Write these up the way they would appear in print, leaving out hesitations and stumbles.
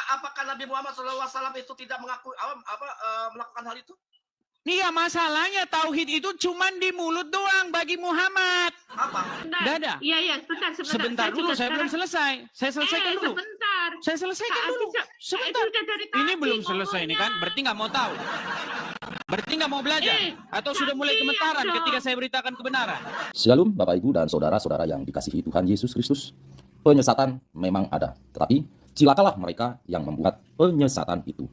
apakah Nabi Muhammad SAW itu tidak melakukan hal itu? Iya, masalahnya tauhid itu cuman di mulut doang bagi Muhammad. Apa? Nggak ada. Iya, Sebentar dulu, saya belum selesai. Saya selesaikan dulu. Sebentar. Saya selesaikan dulu. Sebentar. Ini belum selesai nih kan? Berarti nggak mau tahu. Berarti nggak mau belajar. Atau sudah mulai gemetaran ketika saya beritakan kebenaran. Shalom Bapak Ibu dan Saudara-saudara yang dikasihi Tuhan Yesus Kristus. Penyesatan memang ada, tetapi celakalah mereka yang membuat penyesatan itu.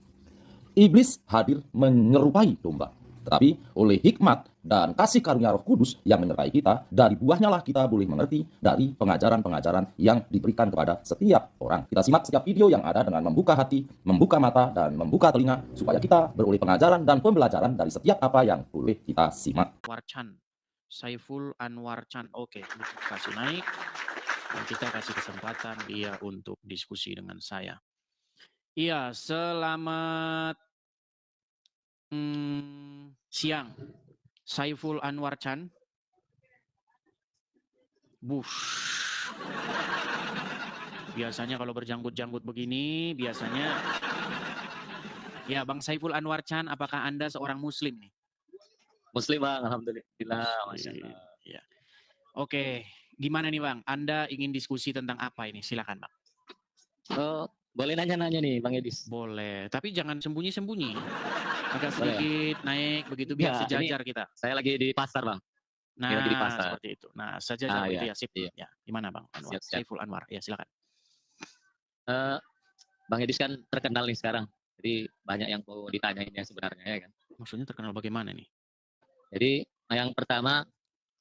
Iblis hadir menyerupai domba. Tetapi oleh hikmat dan kasih karunia Roh Kudus yang menyertai kita, dari buahnya lah kita boleh mengerti dari pengajaran-pengajaran yang diberikan kepada setiap orang. Kita simak setiap video yang ada dengan membuka hati, membuka mata, dan membuka telinga, supaya kita beroleh pengajaran dan pembelajaran dari setiap apa yang boleh kita simak. Warchan, Saiful Anwar Chan. Oke, kasih naik. Dan kita kasih kesempatan dia untuk diskusi dengan saya. Iya, selamat siang, Saiful Anwar Chan. Bush. Biasanya kalau berjanggut-janggut begini, biasanya... Ya, Bang Saiful Anwar Chan, apakah Anda seorang Muslim nih? Muslim Bang, alhamdulillah. Masya Allah. Ya. Oke, gimana nih Bang? Anda ingin diskusi tentang apa ini? Silakan Bang. Oh, boleh nanya-nanya nih Bang Edis? Boleh, tapi jangan sembunyi-sembunyi. Agak sedikit naik begitu biar sejajar kita. Saya lagi di pasar Bang. Nah, lagi di pasar. Seperti itu. Nah, sejajar begitu ya, sip. Iya. Ya, gimana Bang Anwar? Siap. Saiful Anwar, ya silakan. Bang Edis kan terkenal nih sekarang. Jadi banyak yang mau ditanyain ya sebenarnya ya kan. Maksudnya terkenal bagaimana nih? Jadi yang pertama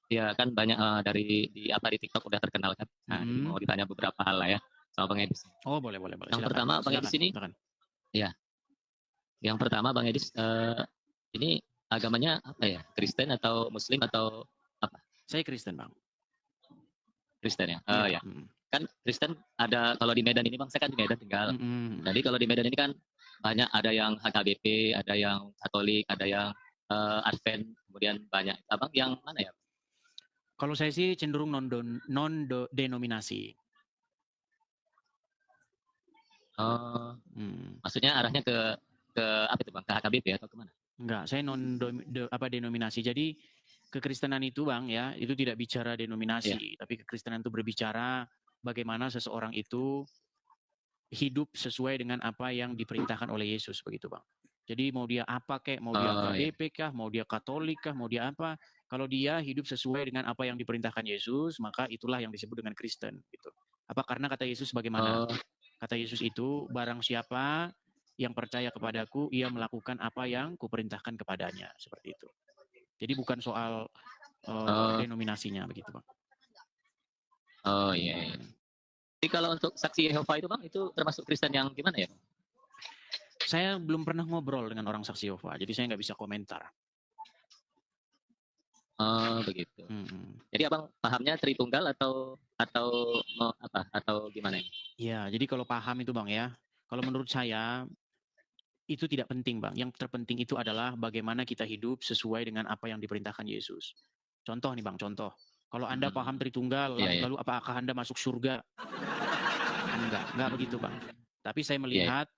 ya kan banyak dari di TikTok udah terkenal kan. Nah, mau ditanya beberapa hal lah ya sama Bang Edis. Oh, boleh. Yang silakan. pertama Bang Edis ini. Ya. Yang pertama Bang Edis ini agamanya apa ya? Kristen atau Muslim atau apa? Saya Kristen Bang. Kristen ya. Oh ya. Kan Kristen ada, kalau di Medan ini Bang, saya kan di Medan tinggal. Jadi kalau di Medan ini kan banyak, ada yang HKBP, ada yang Katolik, ada yang Advent, kemudian banyak. Abang yang mana ya? Kalau saya sih cenderung non-denominasi. Maksudnya arahnya ke apa itu Bang? Ke HKBP atau kemana? Enggak, saya denominasi. Jadi kekristenan itu Bang ya, itu tidak bicara denominasi, tapi kekristenan itu berbicara bagaimana seseorang itu hidup sesuai dengan apa yang diperintahkan oleh Yesus begitu Bang. Jadi mau dia apa kek, mau dia KBP kah, mau dia Katolik kah, mau dia apa, kalau dia hidup sesuai dengan apa yang diperintahkan Yesus, maka itulah yang disebut dengan Kristen gitu. Apa karena kata Yesus bagaimana? Kata Yesus itu, barang siapa yang percaya kepadaku, ia melakukan apa yang kuperintahkan kepadanya, seperti itu. Jadi bukan soal denominasinya begitu Bang. Oh iya. Jadi kalau untuk saksi Yehova itu Bang, itu termasuk Kristen yang gimana ya? Saya belum pernah ngobrol dengan orang saksi Yehova, jadi saya nggak bisa komentar. Oh begitu. Jadi Abang pahamnya Tritunggal atau apa? Atau gimana ini? Ya, jadi kalau paham itu Bang ya, kalau menurut saya itu tidak penting Bang. Yang terpenting itu adalah bagaimana kita hidup sesuai dengan apa yang diperintahkan Yesus. Contoh nih Bang, contoh. Kalau Anda paham Tritunggal, lalu apakah Anda masuk surga? Enggak begitu Bang. Tapi saya melihat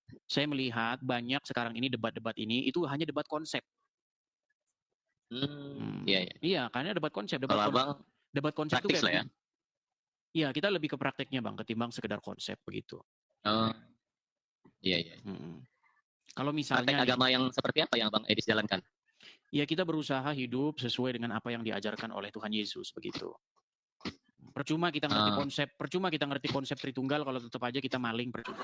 banyak sekarang ini debat-debat ini itu hanya debat konsep. Iya, karena debat konsep. Debat konsep itu kayak ya? Iya, kita lebih ke prakteknya Bang ketimbang sekedar konsep begitu. Iya. Kalau misalnya praktek agama yang seperti apa yang Bang Edis jalankan? Ya kita berusaha hidup sesuai dengan apa yang diajarkan oleh Tuhan Yesus begitu. Percuma kita ngerti konsep Tritunggal kalau tetap aja kita maling, percuma.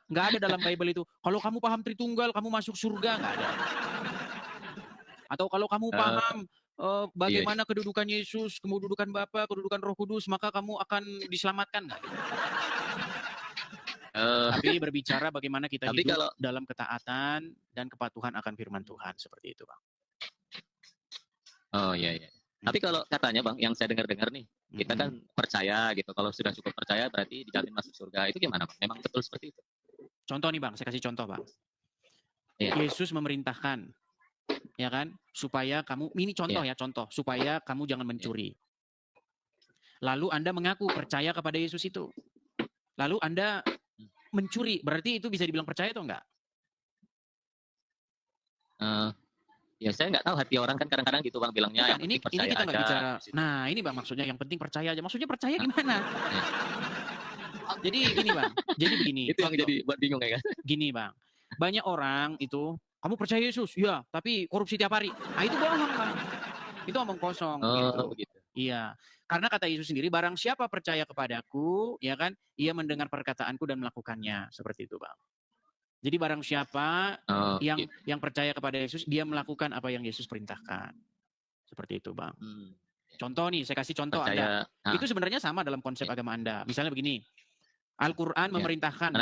Nggak ada dalam Bible itu. Kalau kamu paham Tritunggal, kamu masuk surga, nggak ada. Atau kalau kamu paham bagaimana kedudukan Yesus, kedudukan Bapa, kedudukan Roh Kudus, maka kamu akan diselamatkan, nggak? Tapi berbicara bagaimana kita hidup dalam ketaatan dan kepatuhan akan firman Tuhan, seperti itu Bang. Oh iya. Tapi kalau katanya Bang, yang saya dengar-dengar nih, kita kan percaya gitu. Kalau sudah cukup percaya berarti dijamin masuk surga. Itu gimana Bang? Memang betul seperti itu? Contoh nih Bang, saya kasih contoh Bang. Yesus memerintahkan, ya kan, supaya kamu, ini contoh ya, contoh, supaya kamu jangan mencuri. Lalu Anda mengaku percaya kepada Yesus itu. Lalu Anda mencuri, berarti itu bisa dibilang percaya atau enggak? Ya saya nggak tahu hati orang kan kadang-kadang gitu bang bilangnya Bukan, yang ini penting percaya kita nggak aja. bicara. Nah, ini bang maksudnya yang penting percaya aja. Maksudnya percaya gimana? Ya. Jadi gini bang, jadi begini. Itu yang contoh. jadi buat bingung ya kan. Gini bang, banyak orang itu, kamu percaya Yesus? Iya, tapi korupsi tiap hari. Nah itu bohong bang. Itu omong kosong gitu. Begitu. Iya, karena kata Yesus sendiri, barang siapa percaya kepadaku, ya kan, ia mendengar perkataanku dan melakukannya, seperti itu, bang. Jadi barang siapa yang percaya kepada Yesus, dia melakukan apa yang Yesus perintahkan, seperti itu, bang. Contoh nih, saya kasih contoh percaya, Anda. Itu sebenarnya sama dalam konsep agama Anda. Misalnya begini, Al-Quran memerintahkan,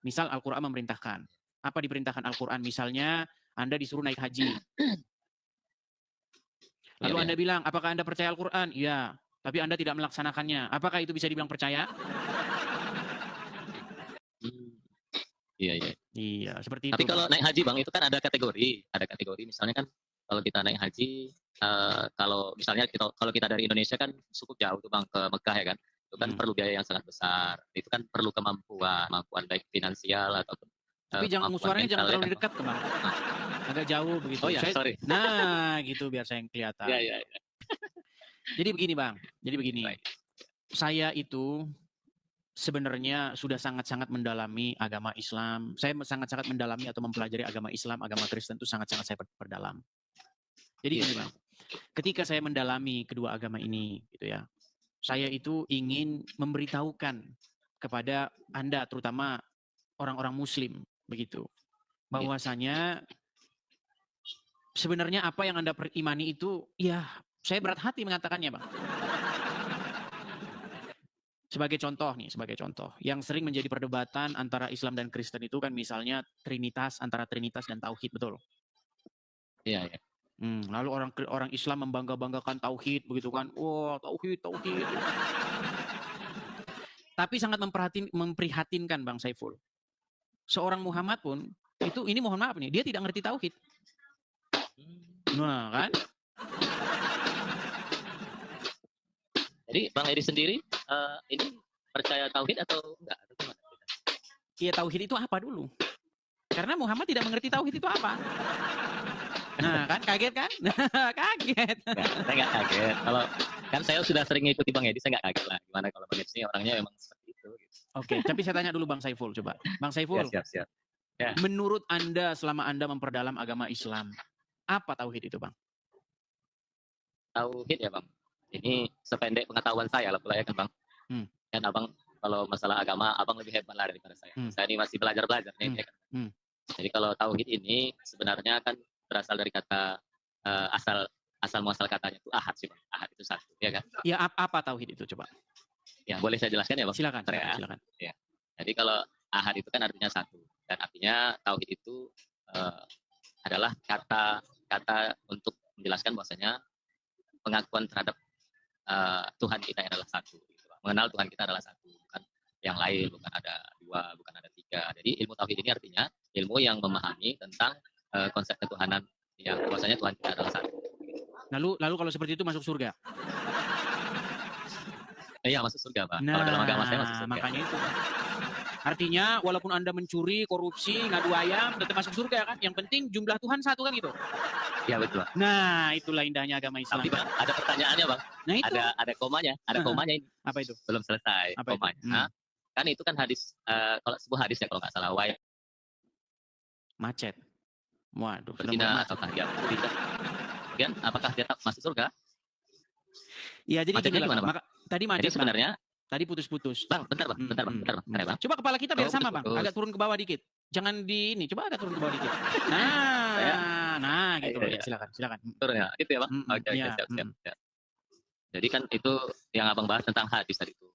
misal Al-Quran memerintahkan. Apa diperintahkan Al-Quran? Misalnya Anda disuruh naik haji. Lalu Anda bilang, apakah Anda percaya Al-Quran? Iya, tapi Anda tidak melaksanakannya. Apakah itu bisa dibilang percaya? Iya, seperti itu. Tapi kalau naik haji bang, itu kan ada kategori. Misalnya kan kalau kita naik haji, kalau misalnya kalau kita dari Indonesia kan cukup jauh tuh bang ke Mekah ya kan, itu kan perlu biaya yang sangat besar. Itu kan perlu kemampuan baik finansial ataupun tapi suaranya jangan terlalu dekat ke bang. Agak jauh begitu. Oh ya, sorry. Nah, gitu biar saya yang kelihatan. Iya. Jadi begini bang, saya itu sebenarnya sudah sangat-sangat mendalami agama Islam. Saya sangat-sangat mendalami atau mempelajari agama Islam, agama Kristen itu sangat-sangat saya perdalam. Jadi gini bang, ketika saya mendalami kedua agama ini, gitu ya, saya itu ingin memberitahukan kepada Anda, terutama orang-orang Muslim, begitu, bahwasanya sebenarnya apa yang Anda perimani itu, ya saya berat hati mengatakannya bang. Sebagai contoh, yang sering menjadi perdebatan antara Islam dan Kristen itu kan misalnya antara Trinitas dan Tauhid, betul? Iya. Lalu orang Islam membangga-banggakan Tauhid, begitu kan? Wah, Tauhid. Tapi sangat memprihatinkan Bang Saiful. Seorang Muhammad pun, ini mohon maaf nih, dia tidak ngerti Tauhid. Nah, kan? Jadi Bang Edi sendiri ini percaya tauhid atau enggak? Iya, tauhid itu apa dulu? Karena Muhammad tidak mengerti tauhid itu apa. Nah, kan kaget kan? Kaget. Saya nggak kaget. Kalau kan saya sudah sering ngikuti Bang Edi, saya nggak kaget lah. Gimana kalau Bang Edi orangnya memang seperti itu. Gitu. Oke, tapi saya tanya dulu Bang Saiful, coba. Bang Saiful, siap. Ya. Menurut Anda selama Anda memperdalam agama Islam, apa tauhid itu Bang? Tauhid ya Bang. Ini sependek pengetahuan saya lah pula ya kan Bang. Kan Abang kalau masalah agama Abang lebih hebat lah daripada saya. Saya ini masih belajar nih. Ya kan? Jadi kalau tauhid ini sebenarnya kan berasal dari kata asal muasal katanya itu ahad sih Bang. Ahad itu satu, ya kan? Ya apa tauhid itu coba? Ya boleh saya jelaskan ya Bang. Silakan. Ya. Jadi kalau ahad itu kan artinya satu dan artinya tauhid itu adalah kata untuk menjelaskan bahwasanya pengakuan terhadap Tuhan kita adalah satu. Gitu. Mengenal Tuhan kita adalah satu, bukan yang lain, bukan ada dua, bukan ada tiga. Jadi ilmu tauhid ini artinya ilmu yang memahami tentang konsep ketuhanan yang bahwasanya Tuhan kita adalah satu. Lalu kalau seperti itu masuk surga? Iya masuk surga Pak. Kalau dalam agama saya masuk surga. Makanya itu. Artinya walaupun Anda mencuri, korupsi, ngadu ayam, tetap masuk surga kan? Yang penting jumlah Tuhan satu kan gitu. Iya betul. Nah, itulah indahnya agama Islam. Tapi Bang, ada pertanyaannya Bang. Nah, itu. Ada komanya, komanya ini. Apa itu? Belum selesai apa komanya. Nah, kan itu kan hadis kalau sebuah hadis ya kalau nggak salah macet. Waduh, berzina ataukah dia tidak. Kemudian apakah dia masuk surga? Iya, jadi macetnya gimana, Bang? Tadi macet. Jadi sebenarnya tadi putus-putus. Bang, bentar Bang. Coba kepala kita biar sama, Bang. Agak turun ke bawah dikit. Jangan di ini, coba agak turun ke bawah dikit. Nah, gitu. Ya, silakan. Turun ya, gitu ya, Bang. Oke, siap. Jadi kan itu yang Abang bahas tentang hadis tadi itu.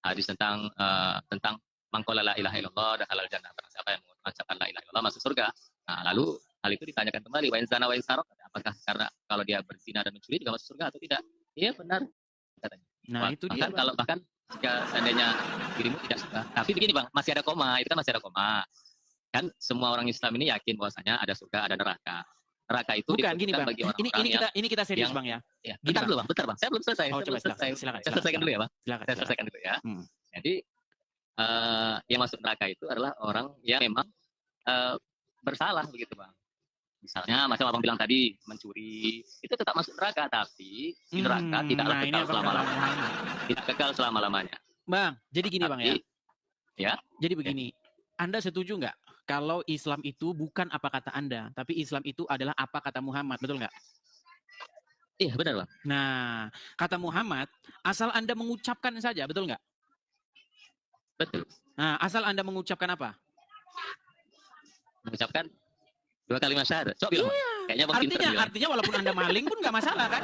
Hadis tentang mangkola la ilaha illallah dan halal jannah. Barang siapa yang mengucapkan la ilaha illallah masuk surga. Nah, lalu hal itu ditanyakan kembali, wa in zana wa in saraq, apakah karena kalau dia berzina dan mencuri juga masuk surga atau tidak? Iya, benar. Katanya. Nah, itu dia. Bahkan jika seandainya dirimu tidak suka. Tapi begini Bang, masih ada koma. Itu kan masih ada koma. Kan semua orang Islam ini yakin bahwasanya ada surga, ada neraka. Neraka itu bukan gini Bang. Bagi orang ini kita serius Bang ya. Bentar dulu Bang. Saya belum selesai. Silakan. Saya selesaikan dulu ya Bang. Silakan. Saya selesaikan dulu ya. Jadi yang masuk neraka itu adalah orang yang memang bersalah begitu Bang. Misalnya macam abang bilang tadi mencuri itu tetap masuk neraka, tapi di neraka tidaklah Nah, ini kekal abang selama-lamanya. paham. Tidak kekal selama-lamanya. Bang, jadi gini Bang ya. Tapi ya, Jadi begini, Anda setuju nggak kalau Islam itu bukan apa kata Anda, tapi Islam itu adalah apa kata Muhammad, betul nggak? iya benar Bang. Nah, kata Muhammad, asal Anda mengucapkan saja, betul nggak? Betul. Nah, asal Anda mengucapkan apa? Mengucapkan 2 kalimat syahadat. Coba bilang. Kayaknya Bang pinter bilang. Artinya walaupun Anda maling pun nggak masalah kan?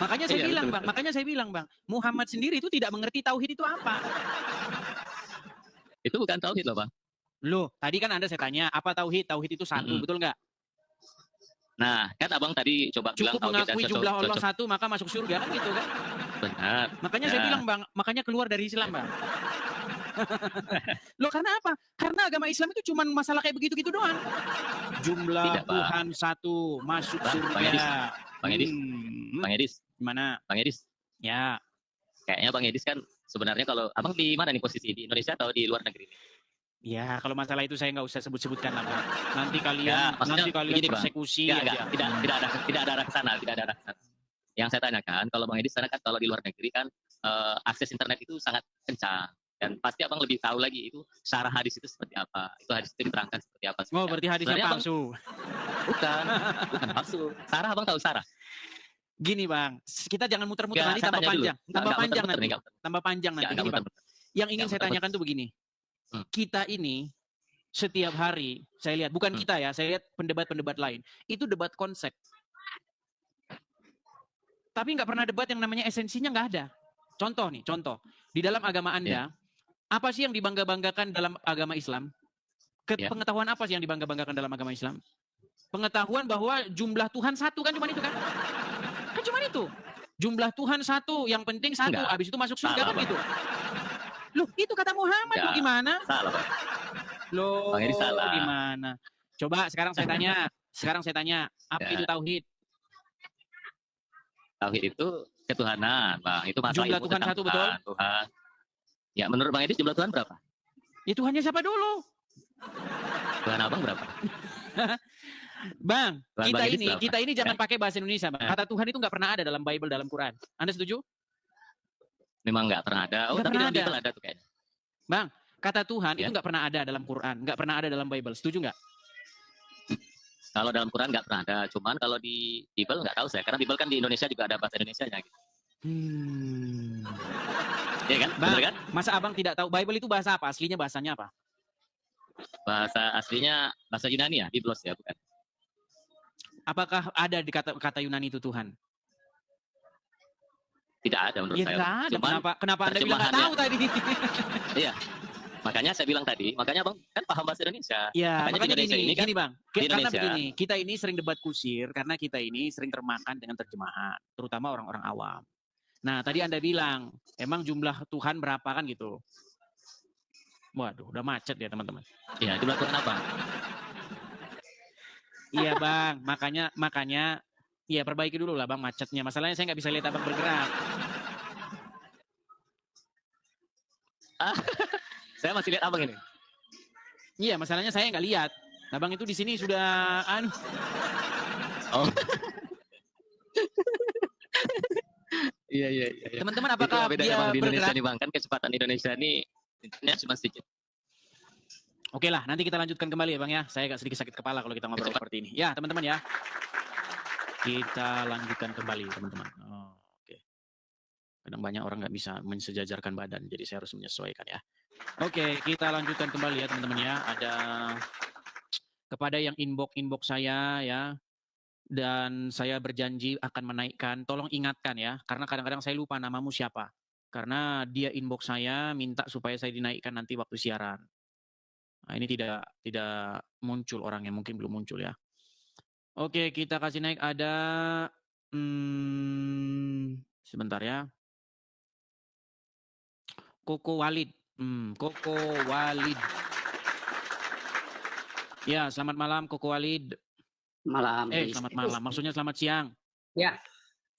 Makanya saya Iya, bilang betul, Bang, makanya saya bilang Bang, Muhammad sendiri itu tidak mengerti tauhid itu apa. Itu bukan tauhid loh Bang. Loh, tadi kan Anda saya tanya, apa tauhid? Tauhid itu satu, betul nggak? Nah, kan abang tadi coba bilang Cukup tauhid dan mengakui jumlah Allah satu maka masuk surga kan gitu kan? Benar. Makanya Ya. saya bilang Bang, makanya keluar dari Islam Bang. Loh karena apa? Karena agama Islam itu cuma masalah kayak begitu-gitu doang. Jumlah Tidak, Bang. Tuhan satu masuk Bang, surga. Bang Edis. Bang Edis. Gimana? Bang Edis. Ya. Kayaknya Bang Edis kan sebenarnya kalau abang di mana nih posisi, di Indonesia atau di luar negeri? Ya, kalau masalah itu saya nggak usah sebut-sebutkan lah, Bang. Nanti Ya, maksudnya kalian begini, Bang. persekusi Enggak, tidak ada arah ke sana, tidak ada arah ke sana. Yang saya tanyakan, kalau Bang Edis sana kan kalau di luar negeri kan akses internet itu sangat kencang. Dan pasti abang lebih tahu lagi itu syarah hadis itu seperti apa. Itu hadis itu diterangkan seperti apa. Oh, berarti hadisnya Sebenarnya palsu. Bukan palsu. Sarah abang tahu Sarah. Gini Bang, kita jangan muter-muter nanti saya tambah tanya dulu. panjang. Tambah panjang nanti. Enggak, Tambah panjang nanti. enggak Gini Bang, muter-muter. yang ingin Enggak saya muter-muter. tanyakan tuh begini. Kita ini setiap hari saya lihat, bukan kita ya, saya lihat pendebat-pendebat lain, itu debat konsep. Tapi nggak pernah debat yang namanya esensinya, nggak ada. Contoh nih, contoh. Di dalam agama Anda, apa sih yang dibangga-banggakan dalam agama Islam? Pengetahuan apa sih yang dibangga-banggakan dalam agama Islam? Pengetahuan bahwa jumlah Tuhan satu kan, cuma itu kan? Kan cuma itu. Jumlah Tuhan satu, yang penting satu, Enggak. habis itu masuk surga kan Bang. gitu. Loh, itu kata Muhammad, loh gimana? Salah, Bang. Loh, Bang Edi salah. gimana? Coba sekarang saya tanya, apa itu tauhid? Tauhid itu ketuhanan, Bang. Itu masalah Jumlah ilmu Tuhan tentang satu, betul? Tuhan. Ya, menurut Bang Edi jumlah Tuhan berapa? Ya Tuhannya siapa dulu? Tuhan abang berapa? Bang, Tuhan kita Bang Edi ini berapa? jangan pakai bahasa Indonesia, Bang. Kata Tuhan itu nggak pernah ada dalam Bible, dalam Quran. Anda setuju? Memang nggak pernah ada. Oh, Nggak tapi pernah dalam Bible ada tuh kayaknya. Bang, kata Tuhan itu nggak pernah ada dalam Quran, nggak pernah ada dalam Bible. Setuju nggak? Kalau dalam Quran nggak pernah ada. Cuman kalau di Bible nggak tahu saya. Karena Bible kan di Indonesia juga ada bahasa Indonesianya. Gitu. Iya kan? Bang, Betul kan? masa abang tidak tahu Bible itu bahasa apa? Aslinya bahasanya apa? Bahasa aslinya bahasa Yunani ya, Biblos ya, bukan? Apakah ada di kata Yunani itu Tuhan? Tidak ada menurut Ya saya. tidak ada. Cuman Kenapa Anda bilang nggak tahu tadi? Iya. Makanya saya bilang tadi, makanya Bang kan paham bahasa Indonesia. Ya, makanya Indonesia gini, ini kan gini Bang. di Karena Indonesia. begini, kita ini sering debat kusir karena kita ini sering termakan dengan terjemahan, terutama orang-orang awam. Nah, tadi Anda bilang, emang jumlah Tuhan berapa kan gitu? Waduh, udah macet ya teman-teman. Iya, jumlah Tuhan apa? Iya Bang, makanya, iya perbaiki dulu lah Bang macetnya. Masalahnya saya nggak bisa lihat Abang bergerak. Saya masih lihat abang ini. Iya, masalahnya saya nggak lihat. Abang itu di sini sudah Oh. Iya. Teman-teman, apakah bedanya dia Bang di Indonesia bergerak? nih Bang? Kan kecepatan Indonesia ini internetnya cuma sedikit. Oke lah, nanti kita lanjutkan kembali ya Bang ya. Saya agak sedikit sakit kepala kalau kita ngobrol seperti ini. Ya teman-teman ya. Kita lanjutkan kembali teman-teman. Oh, oke. Kadang banyak orang nggak bisa mensejajarkan badan, jadi saya harus menyesuaikan ya. Oke, kita lanjutkan kembali ya teman-teman ya. Ada kepada yang inbox saya ya. Dan saya berjanji akan menaikkan, tolong ingatkan ya. Karena kadang-kadang saya lupa namamu siapa. Karena dia inbox saya minta supaya saya dinaikkan nanti waktu siaran. Nah, ini tidak muncul orangnya, mungkin belum muncul ya. Oke, kita kasih naik ada sebentar ya. Koko Walid. Koko Walid. Ya, selamat malam Koko Walid. Malam. Selamat malam. Maksudnya selamat siang. Ya,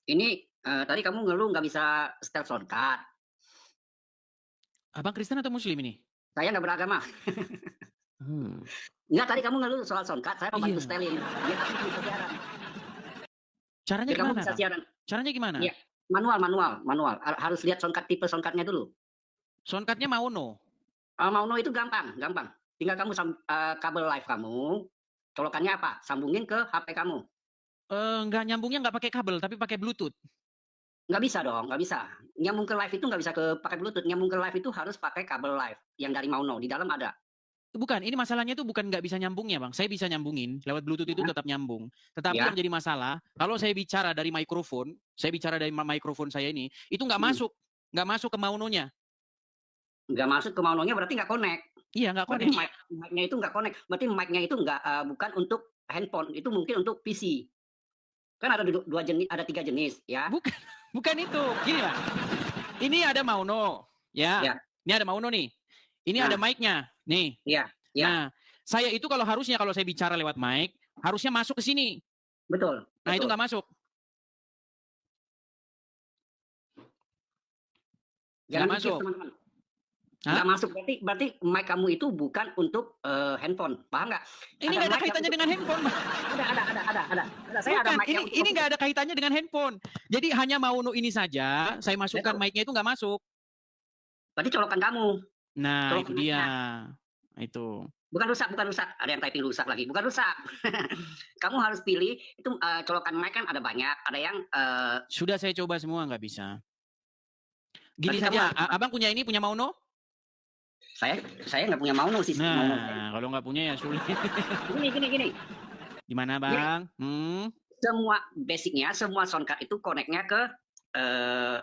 ini tadi kamu ngeluh nggak bisa setel shortcut. Abang Kristen atau Muslim ini? Saya nggak beragama. Enggak, tadi kamu ngeluh soal soundcard, saya mau bantu Iya. setelin. Biar kamu bisa siaran. Caranya Biar kamu gimana, bisa Bang? siaran. Caranya gimana? Iya. Manual. Harus lihat soundcard, tipe soundcardnya dulu. Soundcardnya Maono. Maono itu gampang. Tinggal kamu kabel live kamu, colokannya apa? Sambungin ke HP kamu. Nggak nyambungnya nggak pakai kabel, tapi pakai Bluetooth. Nggak bisa dong, nggak bisa. Nyambung ke live itu nggak bisa pakai Bluetooth. Nyambung ke live itu harus pakai kabel live yang dari Maono. Di dalam ada. Bukan, ini masalahnya itu bukan nggak bisa nyambungnya, Bang. Saya bisa nyambungin, lewat Bluetooth itu tetap nyambung. Tetapi Ya. yang jadi masalah, kalau saya bicara dari mikrofon saya ini, itu nggak masuk. Nggak masuk ke Maononya. Nggak masuk ke Maononya berarti nggak connect. Iya, nggak Berarti connect. mic-nya itu nggak connect. Berarti mic-nya itu nggak bukan untuk handphone, itu mungkin untuk PC. Kan ada dua jenis, ada 3 jenis, ya. Bukan itu. Gini, Bang. Ini ada Maono, ya. Ya. Ini ada Maono nih. Ini Nah. ada mic-nya, nih. Iya, iya. Nah, saya itu kalau saya bicara lewat mic, harusnya masuk ke sini. Betul. Nah, itu betul. nggak masuk. Jangan nggak mikir, masuk. teman-teman. Hah? Nggak masuk, berarti mic kamu itu bukan untuk handphone, paham nggak? Ini nggak ada kaitannya dengan handphone, Bang. Ada. Saya ada Bukan, mic yang ini nggak ada kaitannya dengan handphone. Jadi hanya Maono ini saja, saya masukkan Betul. mic-nya itu nggak masuk. Berarti colokan kamu. Nah, Colokan itu dia. Itu. Bukan rusak. Ada yang typing rusak lagi. Bukan rusak. Kamu harus pilih, itu colokan mic kan ada banyak. Ada yang Sudah saya coba semua nggak bisa. Gini Berarti saja, Abang punya Maono? saya nggak punya Maono sih. Maono saya. Nah, kalau nggak punya ya sulit. Gini. Gimana, Bang? Semua basicnya, semua soundcard itu connect-nya ke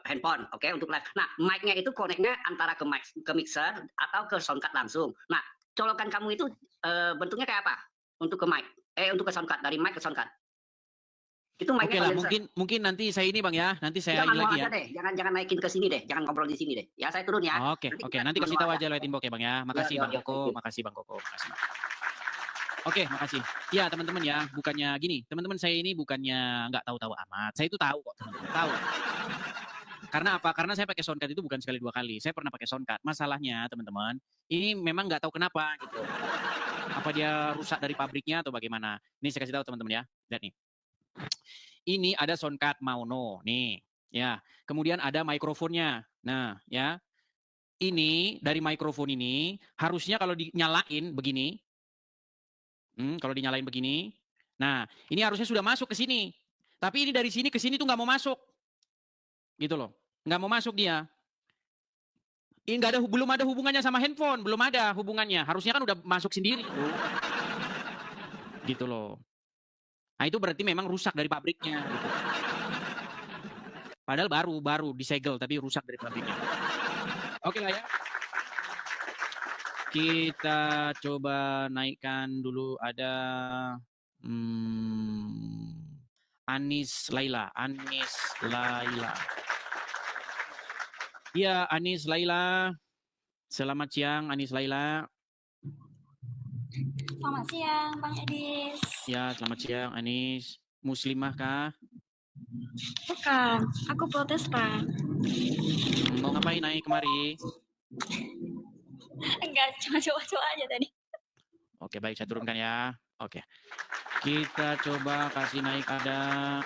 handphone, oke, untuk live. Nah, mic-nya itu connect-nya antara ke mixer atau ke soundcard langsung. Nah, colokan kamu itu bentuknya kayak apa? Untuk ke mic, untuk ke soundcard, dari mic ke soundcard. Itu Oke mic-nya lah, mungkin nanti saya ini, Bang, ya. Nanti saya ini lagi ya. deh, jangan naikin ke sini deh, jangan ngobrol di sini deh. Ya, saya turun ya. Oke, Nanti oke. kita Nanti kasih manual tahu aja. aja lewat inbox ya, Bang ya. Makasih, Ya, Bang ya, Koko. thank you. Makasih, Bang Koko. Makasih, Bang. Oke, makasih. Ya, teman-teman ya, bukannya gini. Teman-teman saya ini bukannya nggak tahu-tahu amat. Saya itu tahu kok, teman-teman. Tahu. Karena apa? Karena saya pakai soundcard itu bukan sekali 2 kali. Saya pernah pakai soundcard. Masalahnya, teman-teman, ini memang nggak tahu kenapa gitu. Apa dia rusak dari pabriknya atau bagaimana? Ini saya kasih tahu teman-teman ya. Lihat nih. Ini ada soundcard Maono, nih. Ya, kemudian ada mikrofonnya. Nah, ya. Ini dari mikrofon ini harusnya kalau dinyalain begini. Kalau dinyalain begini. Nah, ini harusnya sudah masuk ke sini. Tapi ini dari sini ke sini tuh nggak mau masuk. Gitu loh. Nggak mau masuk dia. Ini belum ada hubungannya sama handphone. Belum ada hubungannya. Harusnya kan udah masuk sendiri. Gitu loh. Nah, itu berarti memang rusak dari pabriknya. Gitu. Padahal baru disegel, tapi rusak dari pabriknya. Oke lah ya. Kita coba naikkan dulu ada Anis Laila. Iya, Anis Laila. Selamat siang, Anis Laila. Selamat siang, Bang Edis. Ya, selamat siang, Anis. Muslimah kah? Bukan, aku Protestan. Mau ngapain naik kemari? Enggak, cuma coba-coba aja tadi. Oke, baik, saya turunkan ya. Oke. Kita coba kasih naik ada.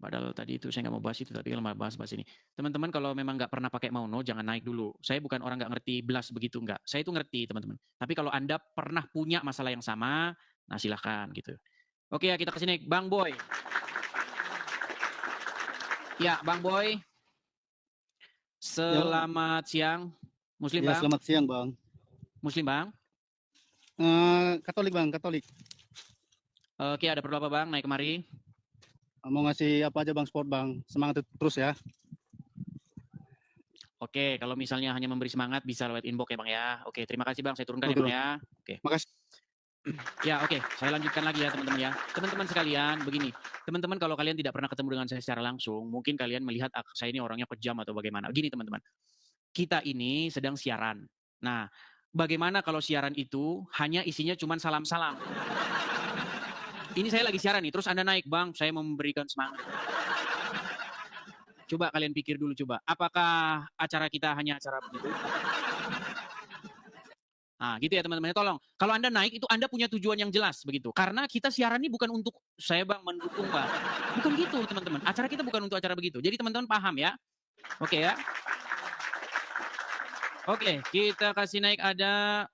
Padahal tadi itu saya nggak mau bahas itu, tapi kalau mau bahas ini. Teman-teman kalau memang nggak pernah pakai Maono, jangan naik dulu. Saya bukan orang nggak ngerti belas begitu, nggak. Saya itu ngerti, teman-teman. Tapi kalau Anda pernah punya masalah yang sama, nah silahkan gitu. Oke ya, kita kasih naik. Bang Boy. Ya, Bang Boy. Selamat siang. Muslim, Ya, Bang? selamat siang, Bang. Muslim, Bang? Katolik, Bang, Katolik. Oke, ada perlu apa, Bang? Naik kemari. Mau ngasih apa aja, Bang, sport, Bang. Semangat terus ya. Oke, kalau misalnya hanya memberi semangat bisa lewat inbox ya, Bang ya. Oke, terima kasih, Bang. Saya turunkan Oke, ya, Bang ya. Oke. Makasih. Ya, oke. Saya lanjutkan lagi ya, teman-teman ya. Teman-teman sekalian, begini. Teman-teman kalau kalian tidak pernah ketemu dengan saya secara langsung, mungkin kalian melihat saya ini orangnya kejam atau bagaimana. Gini, teman-teman. Kita ini sedang siaran. Nah, bagaimana kalau siaran itu hanya isinya cuma salam-salam? Ini saya lagi siaran nih, terus Anda naik, Bang, saya memberikan semangat. Coba kalian pikir dulu coba. Apakah acara kita hanya acara begitu? Nah, gitu ya teman-teman. Tolong, kalau Anda naik itu Anda punya tujuan yang jelas begitu. Karena kita siaran ini bukan untuk saya Bang mendukung Bang. Bukan gitu teman-teman. Acara kita bukan untuk acara begitu. Jadi teman-teman paham ya. Oke ya. Oke, kita kasih naik ada.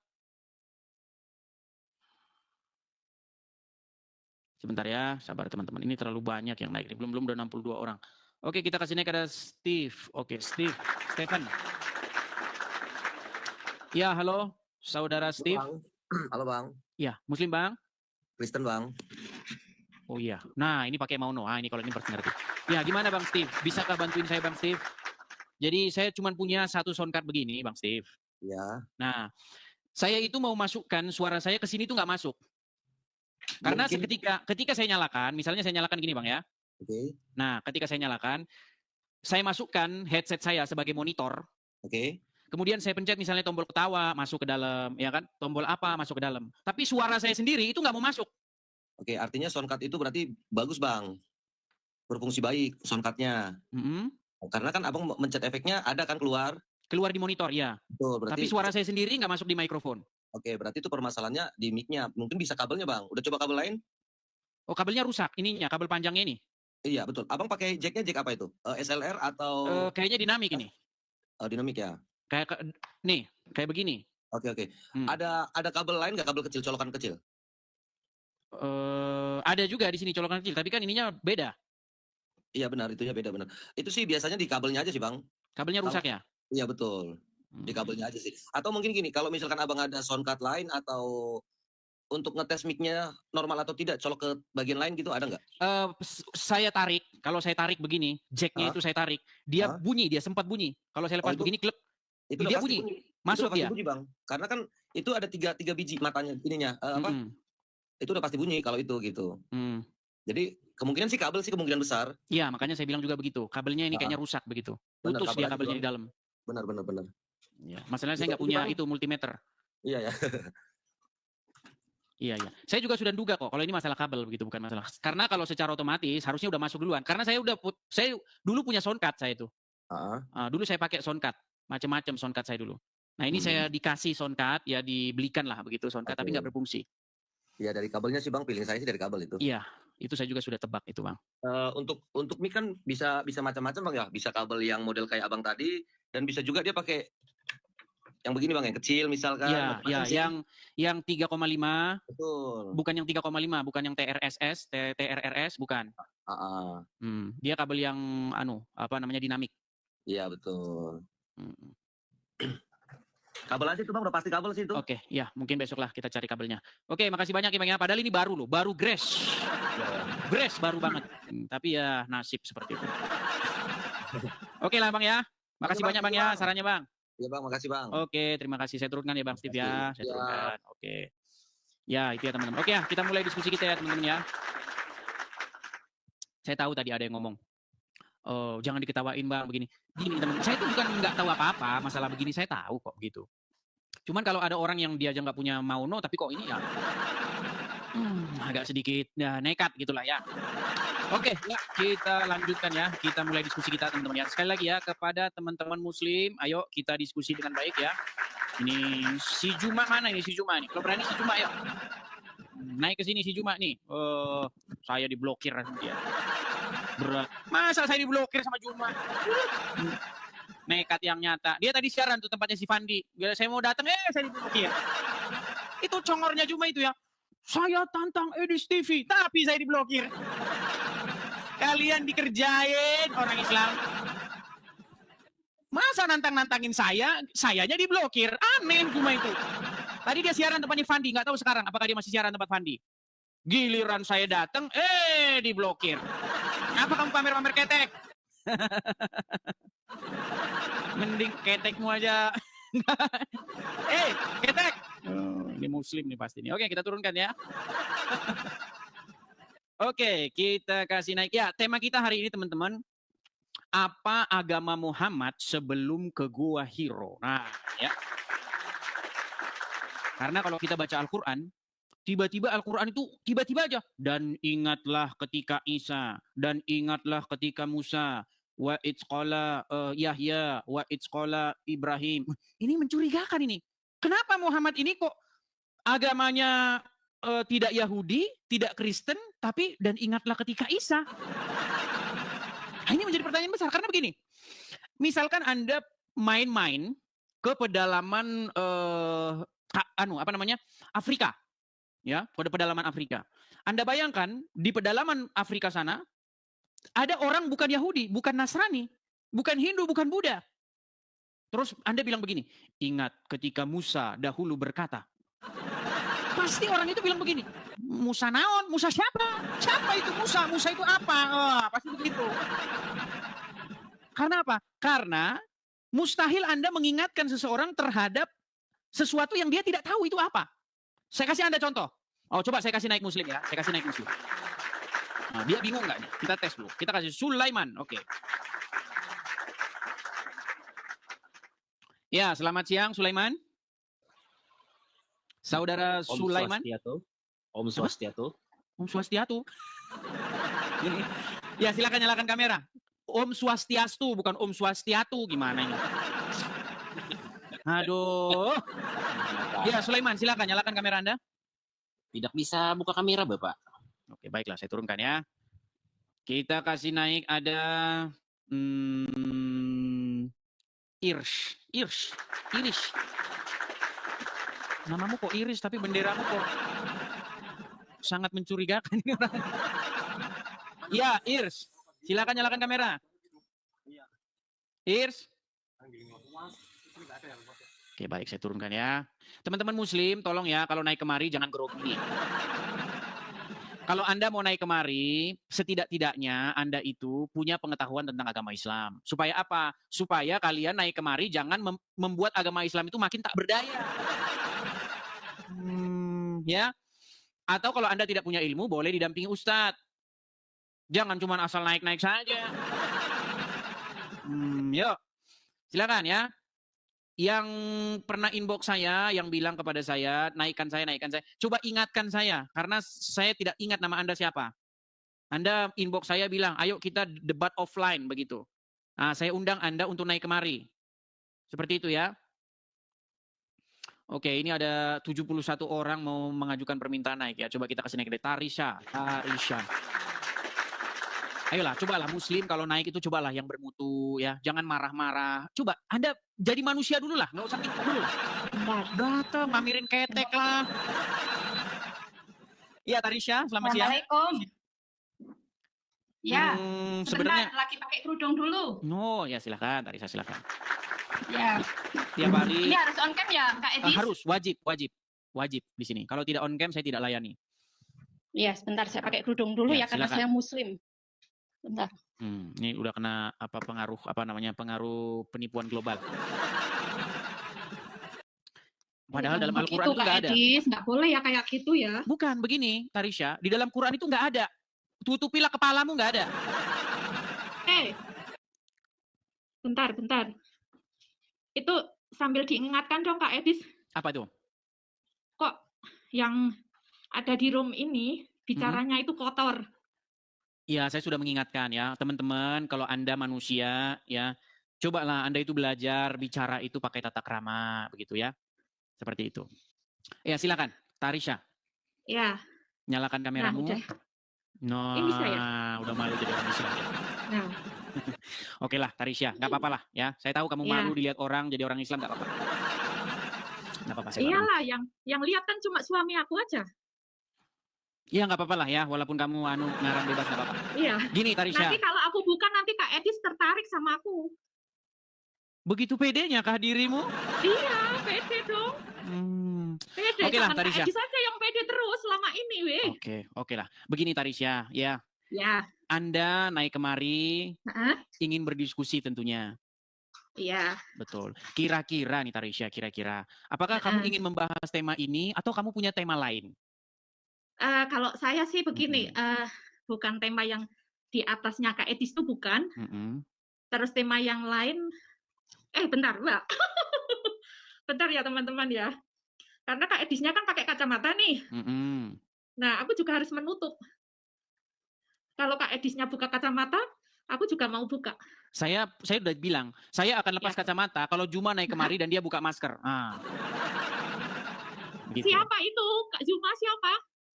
Sebentar ya, sabar teman-teman. Ini terlalu banyak yang naik. Belum udah 62 orang. Oke, kita kasih naik ada Steve. Oke, Stephen. Ya, halo. Saudara Steve. Bang. Halo Bang. Ya, Muslim Bang. Kristen Bang. Oh iya. Nah, ini pakai Mauno. Ah, ini kalau ini pasti ngerti. Ya, gimana Bang Steve? Bisakah bantuin saya Bang Steve? Jadi saya cuma punya satu soundcard begini Bang Steve. Ya. Nah, saya itu mau masukkan suara saya ke sini tuh nggak masuk. Karena Mungkin. ketika saya nyalakan, misalnya saya nyalakan gini Bang ya. Oke. Nah, ketika saya nyalakan, saya masukkan headset saya sebagai monitor. Oke. Kemudian saya pencet misalnya tombol ketawa masuk ke dalam, ya kan? Tombol apa masuk ke dalam. Tapi suara saya sendiri itu nggak mau masuk. Oke, artinya soundcard itu berarti bagus Bang. Berfungsi baik soundcardnya. Karena kan Abang mencet efeknya ada kan keluar. Keluar di monitor, ya. Betul, berarti. Tapi suara saya sendiri nggak masuk di mikrofon. Oke, berarti itu permasalahannya di mic-nya. Mungkin bisa kabelnya Bang. Udah coba kabel lain? Oh, kabelnya rusak ininya, kabel panjangnya ini. Iya, betul. Abang pakai jack-nya jack apa itu? SLR atau Kayaknya dinamik ini. dinamik ya? Nih, kayak begini. Oke. Ada kabel lain nggak, kabel kecil, colokan kecil? Ada juga di sini colokan kecil, tapi kan ininya beda. Iya benar, itunya beda benar. Itu sih biasanya di kabelnya aja sih Bang. Kabelnya rusak ya? Iya betul. Di kabelnya aja sih. Atau mungkin gini, kalau misalkan Abang ada soundcard lain atau untuk ngetes mic-nya normal atau tidak, colok ke bagian lain gitu ada nggak? Saya tarik, kalau saya tarik begini, jacknya itu saya tarik, dia bunyi, dia sempat bunyi. Kalau saya lepas begini, klek, itu dia udah pasti bunyi. Masuk itu udah pasti ya? bunyi Bang. Karena kan itu ada tiga biji matanya ininya itu udah pasti bunyi kalau itu gitu. Jadi kemungkinan sih kabel sih kemungkinan besar. Iya, makanya saya bilang juga begitu. Kabelnya ini kayaknya rusak begitu. Putus dia kabelnya di dalam. Benar. Ya, masalahnya saya nggak punya itu multimeter. Iya ya. Iya. Saya juga sudah duga kok kalau ini masalah kabel begitu, bukan masalah. Karena kalau secara otomatis harusnya udah masuk duluan. Karena saya dulu punya soundcard saya itu. Dulu saya pakai soundcard, macam-macam soundcard saya dulu. Nah, ini saya dikasih soundcard, ya dibelikan lah begitu soundcard, tapi nggak berfungsi. Iya, dari kabelnya sih Bang, feeling saya sih dari kabel itu. Iya, itu saya juga sudah tebak itu Bang. Untuk mic kan bisa macam-macam Bang ya. Bisa kabel yang model kayak Abang tadi, dan bisa juga dia pakai yang begini Bang, yang kecil misalkan. Iya, yang 3,5. Betul. Bukan yang 3,5, bukan yang TRRS, bukan. Dia kabel yang dinamik. Iya, betul. Kabel aja itu Bang, udah pasti kabel sih itu. Oke, ya mungkin besok lah kita cari kabelnya. Oke, makasih banyak ya Bang ya. Padahal ini baru loh, baru Grace. Grace baru banget. Tapi ya nasib seperti itu. Oke lah Bang ya. Makasih banyak Bang ya sarannya Bang. Iya Bang, makasih Bang. Oke, terima kasih. Saya turunkan ya Bang Steve ya. Saya turunkan. Oke. Ya, itu ya teman-teman. Oke ya, kita mulai diskusi kita ya teman-teman ya. Saya tahu tadi ada yang ngomong, oh, jangan diketawain Bang begini. Gini teman-teman, saya itu bukan nggak tahu apa-apa masalah begini, saya tahu kok gitu. Cuman kalau ada orang yang dia aja nggak punya mauno, tapi kok ini ya agak sedikit nekat gitulah ya. Oke, ya, kita lanjutkan ya. Kita mulai diskusi kita teman-teman ya. Sekali lagi ya kepada teman-teman Muslim, ayo kita diskusi dengan baik ya. Ini si Juma mana ini si Juma nih? Kalau berani si Juma ya. Naik ke sini si Juma nih. Saya diblokir dia. Berat. Masa saya diblokir sama Juma? Nekat yang nyata. Dia tadi siaran tuh tempatnya si Fandi. Saya mau datang, saya diblokir. Itu congornya Juma itu ya. Saya tantang Edis TV, tapi saya diblokir. Kalian dikerjain orang Islam. Masa nantangin sayanya diblokir. Aneh Juma itu. Tadi dia siaran tempatnya Fandi, nggak tahu sekarang apakah dia masih siaran tempat Fandi. Giliran saya datang, diblokir. Apa kamu pamer-pamer ketek? Mending ketekmu aja. Ketek. Ini Muslim nih pasti nih. Oke, kita turunkan ya. Oke, kita kasih naik. Ya, tema kita hari ini teman-teman, apa agama Muhammad sebelum ke Gua Hiro. Nah, ya. Karena kalau kita baca Al-Quran, tiba-tiba Al-Quran itu tiba-tiba aja. Dan ingatlah ketika Isa, dan ingatlah ketika Musa. wa itzqala Yahya, wa itzqala Ibrahim. Ini mencurigakan ini. Kenapa Muhammad ini kok agamanya tidak Yahudi, tidak Kristen, tapi dan ingatlah ketika Isa. Nah, ini menjadi pertanyaan besar karena begini. Misalkan Anda main-main ke pedalaman Afrika, ya, pada pedalaman Afrika. Anda bayangkan di pedalaman Afrika sana ada orang bukan Yahudi, bukan Nasrani, bukan Hindu, bukan Buddha. Terus Anda bilang begini, ingat ketika Musa dahulu berkata. Pasti orang itu bilang begini, Musa naon? Musa siapa? Siapa itu Musa? Musa itu apa? Oh, pasti begitu. Karena apa? Karena mustahil Anda mengingatkan seseorang terhadap sesuatu yang dia tidak tahu itu apa. Saya kasih Anda contoh. Oh, coba saya kasih naik Muslim ya. Saya kasih naik Muslim. Nah, dia bingung nggak nih? Kita tes dulu. Kita kasih Sulaiman. Oke. Ya, selamat siang Sulaiman. Saudara Sulaiman. Om Swastiastu. Om Swastiastu. Ya, silakan nyalakan kamera. Om Swastiastu, bukan Om Swastiatu. Gimana ini? Aduh. Ya, Sulaiman, silakan nyalakan kamera Anda. Tidak bisa buka kamera, Bapak. Oke, baiklah, saya turunkan ya. Kita kasih naik ada Iris. Namamu kok Iris tapi benderamu kok sangat mencurigakan. Ya, Iris. Silakan nyalakan kamera. Iris. Oke, baik, saya turunkan ya. Teman-teman Muslim, tolong ya kalau naik kemari jangan grogi. Kalau Anda mau naik kemari, setidak-tidaknya Anda itu punya pengetahuan tentang agama Islam. Supaya apa? Supaya kalian naik kemari jangan membuat agama Islam itu makin tak berdaya. Ya. Atau kalau Anda tidak punya ilmu, boleh didampingi Ustadz. Jangan cuma asal naik-naik saja. Yuk. Silakan ya. Yang pernah inbox saya, yang bilang kepada saya, naikkan saya. Coba ingatkan saya, karena saya tidak ingat nama Anda siapa. Anda inbox saya bilang, ayo kita debat offline, begitu. Nah, saya undang Anda untuk naik kemari. Seperti itu ya. Oke, ini ada 71 orang mau mengajukan permintaan naik ya. Coba kita kasih naik. Tarisha. Ayolah, cobalah Muslim kalau naik itu cobalah yang bermutu ya. Jangan marah-marah. Coba Anda jadi manusia dulu lah, nggak usah minta dulu lah. Datang ngamirin ketek lah. Iya Tarisha, selamat siang. Assalamualaikum. Ya, sebenarnya laki pakai kerudung dulu. No, ya silakan Tarisha, silakan. Ya. Tiap hari. Ini harus on cam ya, Kak Edis? Harus, wajib di sini. Kalau tidak on cam saya tidak layani. Iya, sebentar saya pakai kerudung dulu ya karena saya Muslim. Bentar. Ini udah kena pengaruh penipuan global. Padahal dalam Al-Quran itu nggak ada. Nggak boleh ya kayak gitu ya. Bukan begini, Tarisha. Di dalam Quran itu nggak ada. Tutupilah kepalamu, nggak ada. Bentar. Itu sambil diingatkan dong Kak Edis. Apa itu? Kok yang ada di room ini bicaranya itu kotor. Ya, saya sudah mengingatkan ya, teman-teman, kalau Anda manusia ya, cobalah Anda itu belajar bicara itu pakai tata krama, begitu ya. Seperti itu. Ya, silakan, Tarisha. Ya. Nyalakan kameramu. Nah, ini saya. Udah malu jadi orang Islam ya. Nah. Oke lah, Tarisha, nggak apa-apa lah ya. Saya tahu kamu malu dilihat orang jadi orang Islam, nggak apa-apa. Nggak apa-apa. Iyalah, yang lihat kan cuma suami aku aja. Iya nggak apa-apa lah ya, walaupun kamu ngarang bebas nggak apa-apa. Iya. Gini Tarisha. Nanti kalau aku buka nanti Kak Edis tertarik sama aku. Begitu pedenya kah dirimu? Iya, pede dong. Pede. Oke lah Tarisha. Kak Edis aja yang pede terus selama ini, weh. Oke lah. Begini Tarisha, ya. Ya. Anda naik kemari, ingin berdiskusi tentunya. Iya. Betul. Kira-kira nih Tarisha, apakah kamu ingin membahas tema ini atau kamu punya tema lain? Kalau saya sih begini, bukan tema yang di atasnya Kak Edis itu bukan. Terus tema yang lain, bentar Mbak. Bentar ya teman-teman ya. Karena Kak Edisnya kan pakai kacamata nih. Nah, aku juga harus menutup. Kalau Kak Edisnya buka kacamata, Aku juga mau buka. Saya udah bilang, saya akan lepas Ya. kacamata kalau Juma naik kemari dan dia buka masker. Begitu. Siapa itu? Kak Zuma siapa?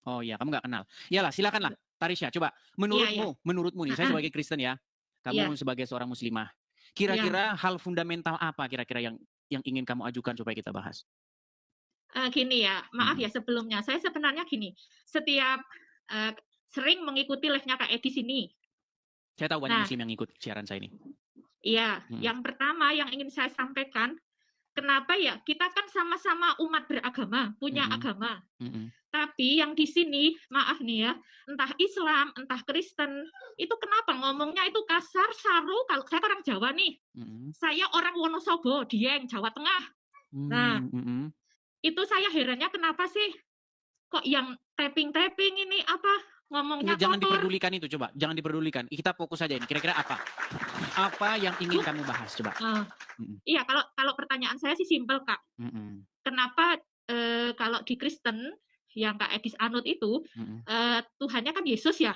Oh iya, kamu nggak kenal. Iyalah, silakanlah. Tarisya, coba. Menurutmu nih, saya sebagai Kristen ya, kamu sebagai seorang muslimah. Kira-kira hal fundamental apa kira-kira yang ingin kamu ajukan supaya kita bahas? Gini ya, maaf ya sebelumnya. Saya sebenarnya gini, setiap sering mengikuti live-nya Kak Edi sini. Saya tahu banyak muslim yang ikut siaran saya ini. Iya, yang pertama yang ingin saya sampaikan, kenapa ya kita kan sama-sama umat beragama, punya agama. Tapi yang di sini, maaf nih ya, entah Islam, entah Kristen, itu kenapa ngomongnya itu kasar, saru. Kalau saya orang Jawa nih, saya orang Wonosobo, Dieng, Jawa Tengah. Nah, itu saya herannya kenapa sih kok yang tapping ini apa ngomongnya Jangan kotor. diperdulikan itu, coba. Jangan diperdulikan. Kita fokus saja ini. Kira-kira apa? Apa yang ingin kamu bahas, coba? Iya, kalau pertanyaan saya sih simpel, Kak. Kenapa kalau di Kristen yang Kak Edis anut itu Tuhannya kan Yesus ya.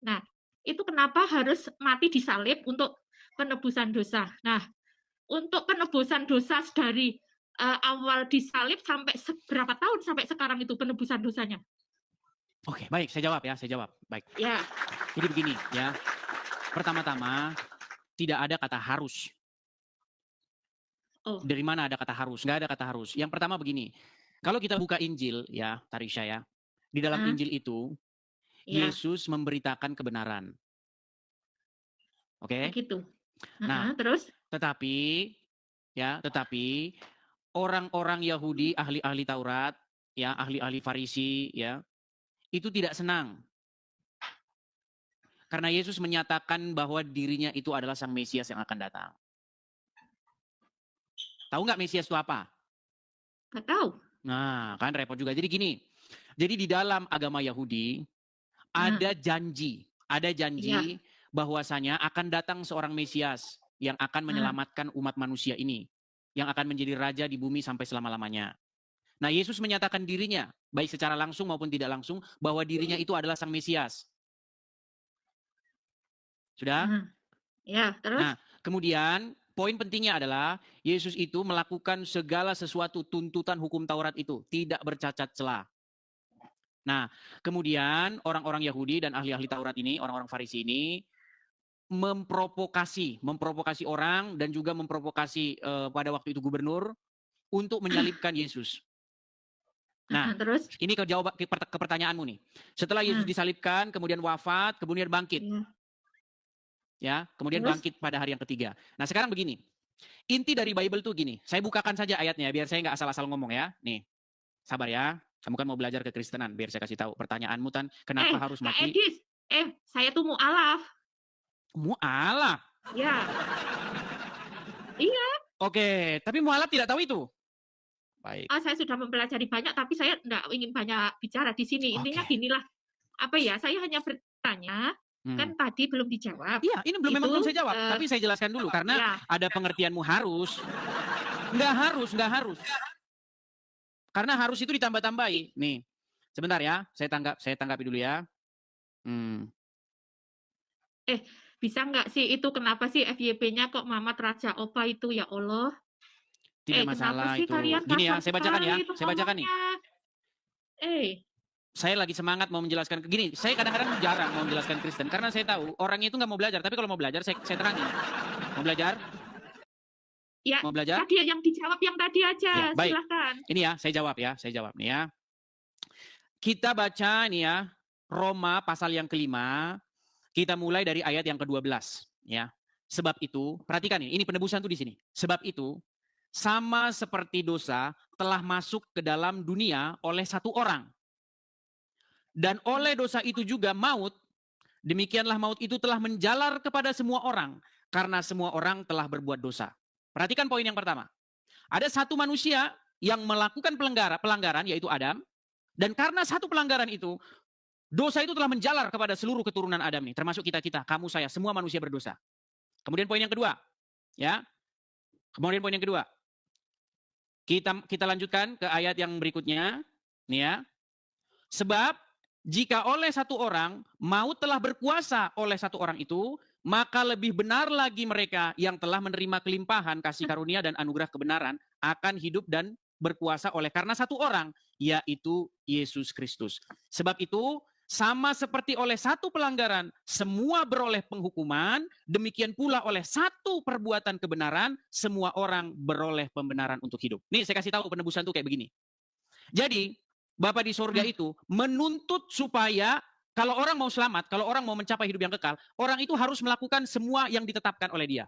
Nah, itu kenapa harus mati disalib untuk penebusan dosa? Nah, untuk penebusan dosa dari awal disalib sampai berapa tahun sampai sekarang itu penebusan dosanya? Oke, baik, saya jawab ya, baik. Ya. Jadi begini ya, pertama-tama tidak ada kata harus. Dari mana ada kata harus? Nggak ada kata harus. Yang pertama begini, kalau kita buka Injil ya, Tarisya ya, di dalam Injil itu Yesus memberitakan kebenaran. Oke? Gitu. Nah, terus? Tetapi orang-orang Yahudi, ahli-ahli Taurat, ya, ahli-ahli Farisi, ya, itu tidak senang. Karena Yesus menyatakan bahwa dirinya itu adalah Sang Mesias yang akan datang. Tahu nggak Mesias itu apa? Nggak tahu. Nah, kan repot juga. Jadi gini, jadi di dalam agama Yahudi ada janji bahwasanya akan datang seorang Mesias yang akan menyelamatkan umat manusia ini, yang akan menjadi raja di bumi sampai selama-lamanya. Nah, Yesus menyatakan dirinya, baik secara langsung maupun tidak langsung, bahwa dirinya itu adalah Sang Mesias. Sudah? Ya, terus? Nah, kemudian poin pentingnya adalah Yesus itu melakukan segala sesuatu tuntutan hukum Taurat itu, tidak bercacat celah. Nah, kemudian orang-orang Yahudi dan ahli-ahli Taurat ini, orang-orang Farisi ini, memprovokasi orang dan juga memprovokasi pada waktu itu gubernur untuk menyalibkan Yesus. Nah, terus? Ini kejawab ke pertanyaanmu nih. Setelah Yesus disalibkan, kemudian wafat, kemudian bangkit. Ya, kemudian bangkit pada hari yang ketiga. Nah, sekarang begini. Inti dari Bible tuh gini. Saya bukakan saja ayatnya biar saya nggak asal-asal ngomong ya. Nih, sabar ya. Kamu kan mau belajar kekristenan. Biar saya kasih tahu pertanyaanmu Tan, kenapa harus mati? Edis, saya tuh mu'alaf. Mu'alaf? Ya. Iya. Oke, tapi mu'alaf tidak tahu itu. Baik. Saya sudah mempelajari banyak, tapi saya nggak ingin banyak bicara di sini. Intinya ginilah. Apa ya? Saya hanya bertanya. Kan tadi belum dijawab. Iya, ini memang belum saya jawab. Tapi saya jelaskan dulu karena ada pengertianmu harus. Nggak harus. Karena harus itu ditambah-tambahi. Nih, sebentar ya. Saya tanggapi dulu ya. Bisa nggak sih itu kenapa sih FYP-nya kok Mamat Raja Opa itu ya Allah? Tidak masalah sih itu. Kalian Gini ya, kasar saya bacakan ya. sekali itu Saya bacakan nih. ngomongnya? Saya lagi semangat mau menjelaskan. Gini, saya kadang-kadang jarang mau menjelaskan Kristen. Karena saya tahu orang itu nggak mau belajar. Tapi kalau mau belajar, saya terangin. Mau belajar? Ya, mau belajar? Tadi yang dijawab yang tadi aja. Ya, baik. Silahkan. Ini ya, saya jawab nih ya. Kita baca nih ya, Roma pasal yang kelima. Kita mulai dari ayat yang ke-12 ya. Sebab itu, perhatikan ini penebusan tuh di sini. Sebab itu, sama seperti dosa telah masuk ke dalam dunia oleh satu orang. Dan oleh dosa itu juga maut, demikianlah maut itu telah menjalar kepada semua orang, karena semua orang telah berbuat dosa. Perhatikan poin yang pertama. Ada satu manusia yang melakukan pelanggaran, yaitu Adam, dan karena satu pelanggaran itu, dosa itu telah menjalar kepada seluruh keturunan Adam nih, termasuk kita, kamu, saya, semua manusia berdosa. Kemudian poin yang kedua, ya. Kemudian poin yang kedua. Kita lanjutkan ke ayat yang berikutnya, nih ya. Sebab jika oleh satu orang maut telah berkuasa oleh satu orang itu, maka lebih benar lagi mereka yang telah menerima kelimpahan kasih karunia dan anugerah kebenaran akan hidup dan berkuasa oleh karena satu orang, yaitu Yesus Kristus. Sebab itu, sama seperti oleh satu pelanggaran, semua beroleh penghukuman, demikian pula oleh satu perbuatan kebenaran, semua orang beroleh pembenaran untuk hidup. Nih saya kasih tahu penebusan itu kayak begini. Jadi, Bapa di sorga itu menuntut supaya kalau orang mau selamat, kalau orang mau mencapai hidup yang kekal, orang itu harus melakukan semua yang ditetapkan oleh dia.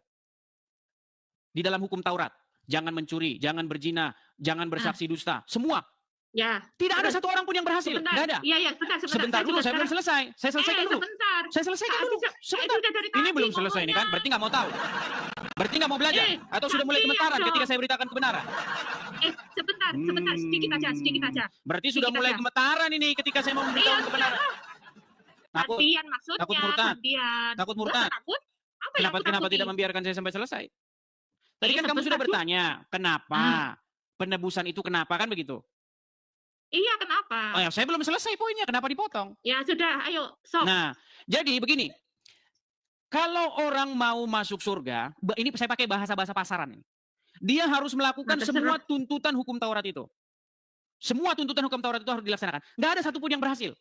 Di dalam hukum Taurat. Jangan mencuri, jangan berzina, jangan bersaksi dusta. Semua. Ya. Tidak ada satu orang pun yang berhasil. Sebentar. Nggak ada. Iya, Sebentar dulu, saya belum selesai. Saya selesaikan dulu. Sebentar. Saya selesaikan dulu. Sebentar. Ini belum selesai ini kan? Berarti nggak mau tahu. Berarti nggak mau belajar. Atau sudah mulai gemetaran ketika saya beritakan kebenaran. Sebentar, sedikit aja. Berarti sudah mulai gemetaran ini ketika saya mau memberitakan kebenaran. Takut. Gantian maksudnya. Takut murtad. Gantian. Takut murtad. Takut? Apa yang aku Kenapa takuti? tidak membiarkan saya sampai selesai? Tadi kan kamu sudah sebentar, bertanya, kenapa? Penebusan itu kenapa kan begitu? Iya, kenapa? Oh ya, saya belum selesai poinnya, kenapa dipotong? Ya sudah, ayo, sok. Nah, jadi begini. Kalau orang mau masuk surga, ini saya pakai bahasa-bahasa pasaran ini. Dia harus melakukan semua tuntutan hukum Taurat itu. Semua tuntutan hukum Taurat itu harus dilaksanakan. Nggak ada satupun yang berhasil.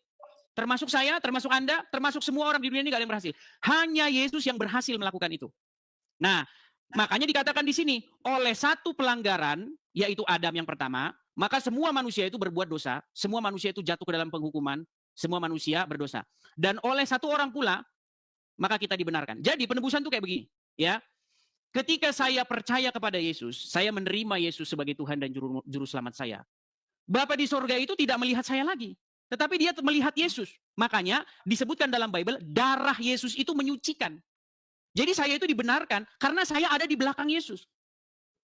Termasuk saya, termasuk Anda, termasuk semua orang di dunia ini nggak ada yang berhasil. Hanya Yesus yang berhasil melakukan itu. Nah, makanya dikatakan di sini, oleh satu pelanggaran, yaitu Adam yang pertama, maka semua manusia itu berbuat dosa, semua manusia itu jatuh ke dalam penghukuman, semua manusia berdosa. Dan oleh satu orang pula, maka kita dibenarkan. Jadi penebusan itu kayak begini, ya. Ketika saya percaya kepada Yesus, saya menerima Yesus sebagai Tuhan dan juru selamat saya. Bapa di sorga itu tidak melihat saya lagi, tetapi dia melihat Yesus. Makanya disebutkan dalam Bible, darah Yesus itu menyucikan. Jadi saya itu dibenarkan karena saya ada di belakang Yesus.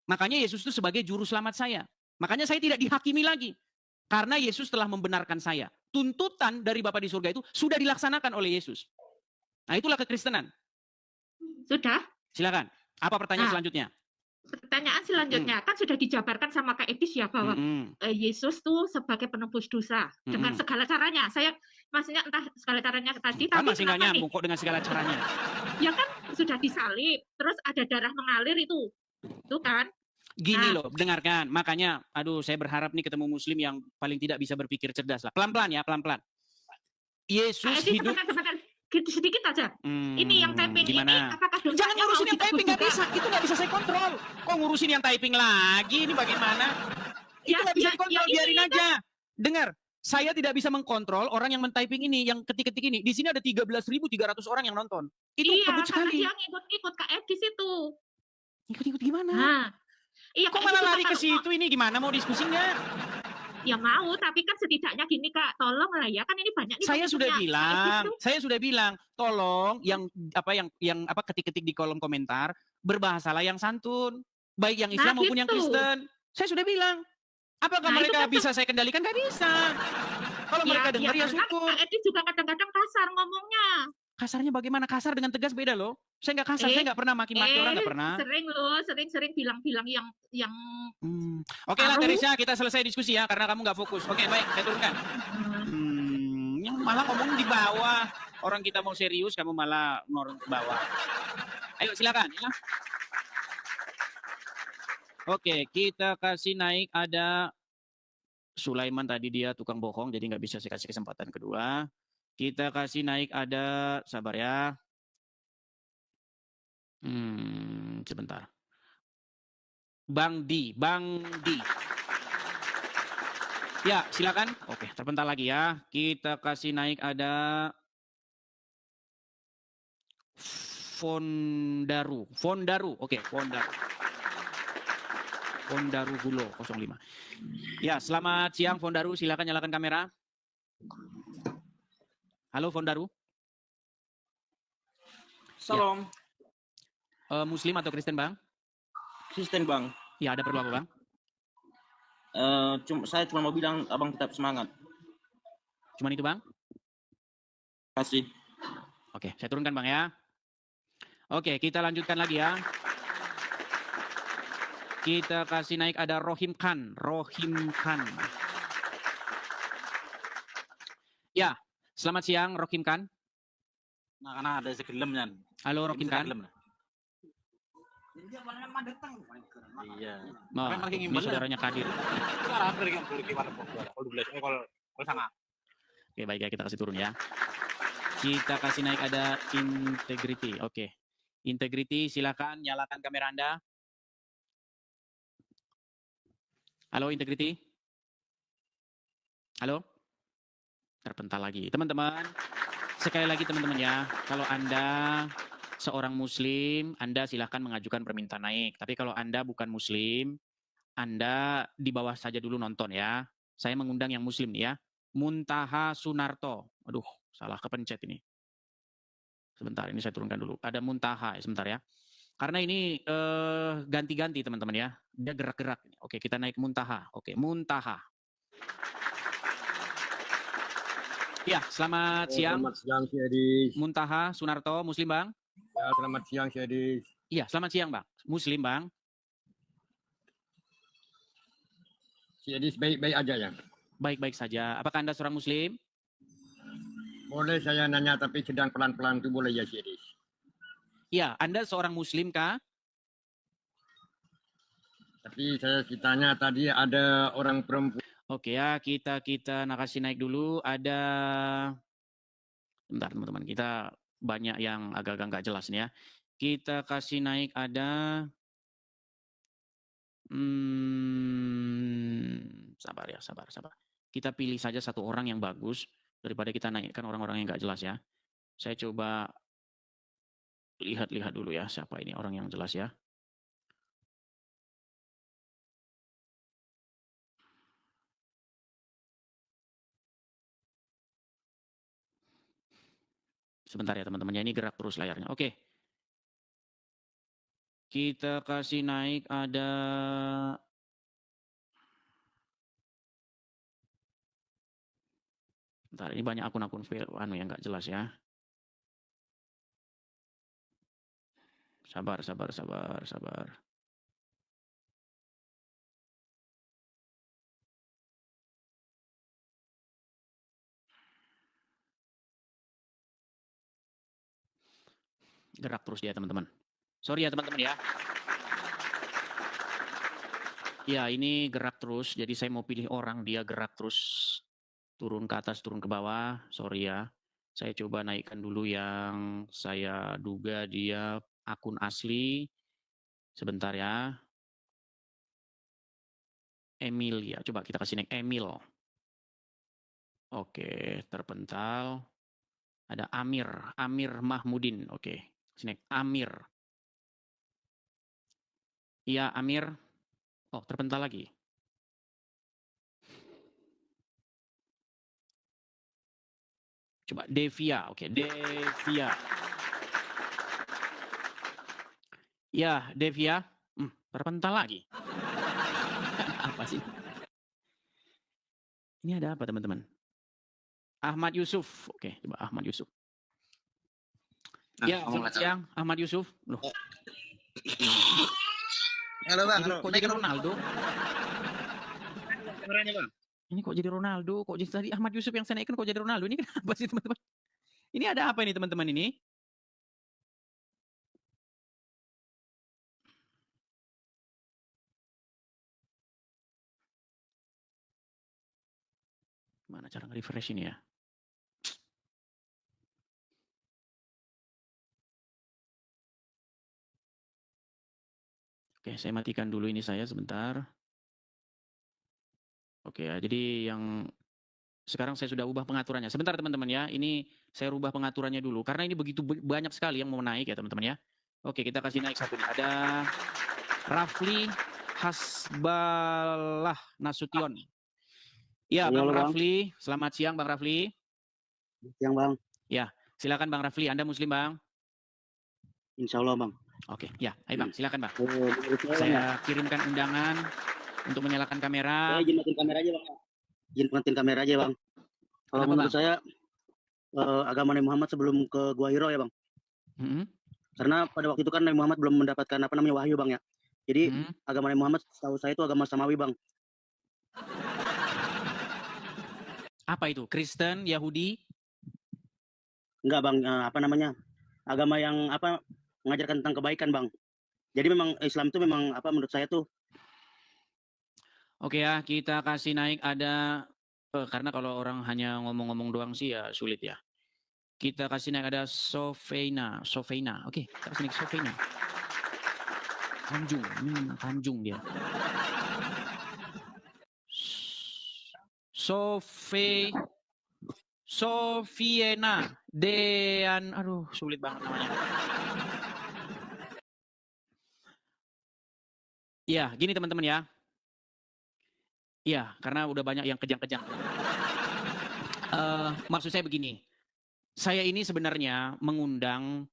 Makanya Yesus itu sebagai juru selamat saya. Makanya saya tidak dihakimi lagi. Karena Yesus telah membenarkan saya. Tuntutan dari Bapa di surga itu sudah dilaksanakan oleh Yesus. Nah, itulah kekristenan. Sudah? Silakan. Apa pertanyaan selanjutnya? Pertanyaan selanjutnya, kan sudah dijabarkan sama Kak Edis ya bahwa Yesus tuh sebagai penebus dosa dengan segala caranya. Saya maksudnya entah segala caranya tadi, Kan tapi masih nggak kenapa nih? nyambung kok dengan segala caranya. Ya kan sudah disalib, terus ada darah mengalir itu kan? Gini loh, dengarkan. Makanya, aduh, saya berharap nih ketemu Muslim yang paling tidak bisa berpikir cerdas lah. Pelan-pelan ya, pelan-pelan. Yesus hidup. Sebentar, sedikit aja. Ini yang typing gimana? ini apakah dosanya Jangan ngurusin mau yang typing, nggak ditebus bisa. Itu nggak bisa saya kontrol. Kok ngurusin yang typing lagi? Ini bagaimana? Itu nggak bisa dikontrol, biarin aja. Dengar, saya tidak bisa mengkontrol orang yang men-typing ini, yang ketik-ketik ini. Di sini ada 13.300 orang yang nonton. Itu kebut sekali. Iya, ngikut-ngikut Kak Edis itu. Ikut-ikut gimana? Nah, iya, Kok Kak malah Edis lari itu ke kalau- situ ini? Gimana mau diskusi nggak? Ya mau, tapi kan setidaknya gini Kak, tolong lah ya, kan ini banyak nih Saya sudah pengikutnya. bilang, tolong yang ketik-ketik di kolom komentar berbahasalah yang santun, baik yang Islam maupun yang gitu. Kristen. Saya sudah bilang. Apakah Nah, itu mereka kan bisa saya kendalikan? Nggak bisa. Kalau mereka dengar ya karena syukur. Kak Edis juga kadang-kadang kasar ngomongnya. Kasarnya bagaimana? Kasar dengan tegas beda loh. Saya nggak kasar, saya nggak pernah maki-maki orang, nggak pernah. Sering loh, sering bilang-bilang yang Oke lah Teresia, kita selesai diskusi ya, karena kamu nggak fokus. Oke, baik, saya turunkan. Yang malah ngomong di bawah. Orang kita mau serius, kamu malah ngorong ke bawah. Ayo silakan ya. Oke, kita kasih naik ada Sulaiman tadi dia tukang bohong, jadi nggak bisa saya kasih kesempatan kedua. Kita kasih naik ada, sabar ya. Sebentar. Bang Di. Ya, silakan. Oke, terbentar lagi ya. Kita kasih naik ada Fondaru. Oke, Fondaru. Fondaru Gulo 05. Ya, selamat siang Fondaru. Silakan nyalakan kamera. Halo Fondaru. Salam. Muslim atau Kristen, Bang? Kristen, Bang. Ya, ada perlu apa, Bang? Saya cuma mau bilang abang tetap semangat. Cuman itu, Bang? Kasih. Oke, saya turunkan, Bang ya. Oke, kita lanjutkan lagi ya. Kita kasih naik ada Rohim Khan. Ya, Selamat siang, Rokim Khan. Nah, karena ada segelemnya. Halo, Rokim Khan. Iya. Oh, ini saudaranya Kadir. Oke, baik ya, kita kasih turun ya. Kita kasih naik ada Integrity. Oke. Integrity, silakan nyalakan kamera Anda. Halo, Integrity. Halo. Terpental lagi. Teman-teman, sekali lagi teman-teman ya, kalau Anda seorang muslim, Anda silahkan mengajukan permintaan naik. Tapi kalau Anda bukan muslim, Anda di bawah saja dulu nonton ya. Saya mengundang yang muslim nih ya. Muntaha Sunarto. Aduh, salah kepencet ini. Sebentar, ini saya turunkan dulu. Ada Muntaha, sebentar ya. Karena ini ganti-ganti teman-teman ya. Dia gerak-gerak. Oke, kita naik Muntaha. Oke, Muntaha. Ya, selamat siang. Selamat siang, Si Edis. Muntaha Sunarto, muslim Bang? Ya, selamat siang, Si Edis. Iya, selamat siang Bang. Muslim Bang? Si Edis baik-baik aja ya? Baik-baik saja. Apakah Anda seorang muslim? Boleh saya nanya tapi sedang pelan-pelan itu boleh ya, Si Edis? Iya, Anda seorang muslim kah? Tapi saya tanya tadi ada orang perempuan. Oke ya, kita kasih naik dulu. Ada, bentar teman-teman, kita banyak yang agak-agak nggak jelas nih ya. Kita kasih naik ada, sabar ya, sabar. Kita pilih saja satu orang yang bagus daripada kita naikkan orang-orang yang nggak jelas ya. Saya coba lihat-lihat dulu ya, siapa ini orang yang jelas ya. Sebentar ya teman-teman, ini gerak terus layarnya. Oke. Kita kasih naik ada bentar, ini banyak akun-akun yang nggak jelas ya. Sabar. Gerak terus ya teman-teman. Sorry ya teman-teman ya. Ya ini gerak terus, jadi saya mau pilih orang, dia gerak terus. Turun ke atas, turun ke bawah. Sorry ya. Saya coba naikkan dulu yang saya duga dia akun asli. Sebentar ya. Emil ya. Coba kita kasih naik Emil. Oke, terpental. Ada Amir Mahmudin. Oke. Sini Amir. Iya, Amir. Oh, terpental lagi. Coba Devia. Oke, Devia. Ya, Devia. Terpental lagi. Apa sih? Ini ada apa, teman-teman? Ahmad Yusuf. Oke, coba Ahmad Yusuf. Ya, selamat siang, Ahmad Yusuf. Loh. Halo Bang. Kok jadi Ronaldo? Kameranya Bang. Ini kok jadi Ronaldo? Kok jadi tadi Ahmad Yusuf yang saya naikkan kok jadi Ronaldo? Ini kenapa sih teman-teman? Ini ada apa ini teman-teman ini? Mana cara nge-refresh ini ya? Oke, saya matikan dulu ini saya sebentar. Oke ya, jadi yang sekarang saya sudah ubah pengaturannya. Sebentar teman-teman ya, ini saya rubah pengaturannya dulu. Karena ini begitu banyak sekali yang mau naik ya teman-teman ya. Oke, kita kasih naik satu nih. Ada Rafli Hasbalah Nasution. Ya, Bang Rafli. Selamat siang Bang Rafli. Siang Bang. Ya, silakan Bang Rafli. Anda Muslim Bang? Insya Allah Bang. Oke, ya, ayo Bang, silakan Bang. Saya kirimkan undangan untuk menyalakan kamera. Izin matiin kamera aja Bang. Izin matiin kamera aja Bang. Kalau menurut saya agama Nabi Muhammad sebelum ke Gua Hiro ya Bang. Karena pada waktu itu kan Nabi Muhammad belum mendapatkan wahyu Bang ya. Jadi agama Nabi Muhammad setahu saya itu agama samawi Bang. Apa itu? Kristen, Yahudi? Enggak bang, apa namanya, agama yang apa mengajarkan tentang kebaikan bang. Jadi memang Islam itu memang apa menurut saya tuh. Oke ya, kita kasih naik ada karena kalau orang hanya ngomong-ngomong doang sih ya sulit ya. Kita kasih naik ada Sofeina. Oke, kita kasih naik Sofeina. Tanjung dia. Sofiena Dean, aduh sulit banget namanya. Ya, gini teman-teman ya. Iya, karena udah banyak yang kejang-kejang. Maksud saya begini, saya ini sebenarnya mengundang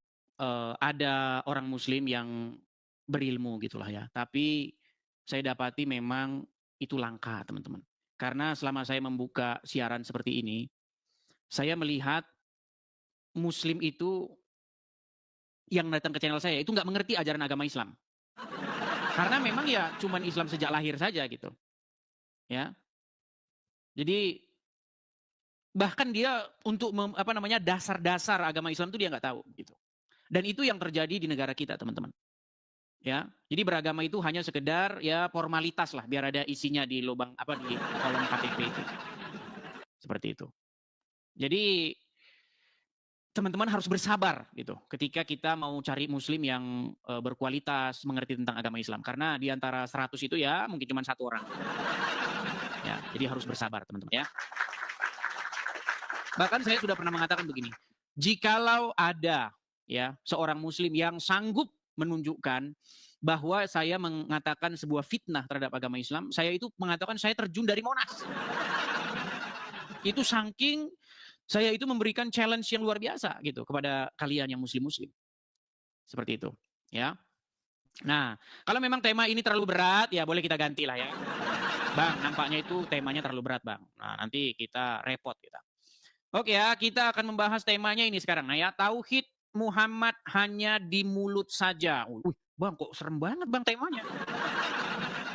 ada orang Muslim yang berilmu gitulah ya. Tapi saya dapati memang itu langka teman-teman. Karena selama saya membuka siaran seperti ini, saya melihat Muslim itu yang datang ke channel saya itu nggak mengerti ajaran agama Islam. Karena memang ya cuman Islam sejak lahir saja gitu. Ya. Jadi bahkan dia untuk dasar-dasar agama Islam itu dia nggak tahu gitu. Dan itu yang terjadi di negara kita, teman-teman. Ya. Jadi beragama itu hanya sekedar ya formalitas lah biar ada isinya di lubang di kolom KTP itu. Seperti itu. Jadi teman-teman harus bersabar gitu ketika kita mau cari muslim yang berkualitas mengerti tentang agama Islam karena di antara 100 itu ya mungkin cuma 1 orang. Ya, jadi harus bersabar teman-teman ya. Bahkan saya sudah pernah mengatakan begini, jikalau ada ya seorang muslim yang sanggup menunjukkan bahwa saya mengatakan sebuah fitnah terhadap agama Islam, saya itu mengatakan saya terjun dari Monas. Itu saking saya itu memberikan challenge yang luar biasa gitu kepada kalian yang muslim-muslim. Seperti itu, ya. Nah, kalau memang tema ini terlalu berat, ya boleh kita gantilah ya. Bang, nampaknya itu temanya terlalu berat, Bang. Nah, nanti kita repot kita. Oke ya, kita akan membahas temanya ini sekarang. Nah ya, tauhid Muhammad hanya di mulut saja. Bang, kok serem banget Bang temanya.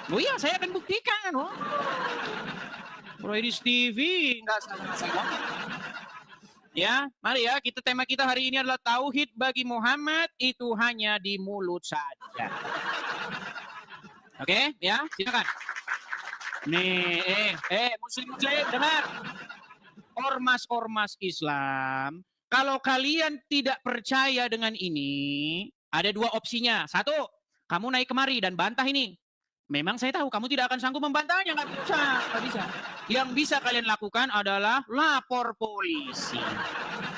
Oh iya, saya akan buktikan. Oh. Roydis TV, nggak salah. Ya, mari ya, tema kita hari ini adalah tauhid bagi Muhammad itu hanya di mulut saja. Oke, ya, silakan. Nih, muslim-muslim, dengar. Ormas-ormas Islam, kalau kalian tidak percaya dengan ini, ada 2 opsinya. 1, kamu naik kemari dan bantah ini. Memang saya tahu kamu tidak akan sanggup membantahnya, nggak bisa. Yang bisa kalian lakukan adalah lapor polisi.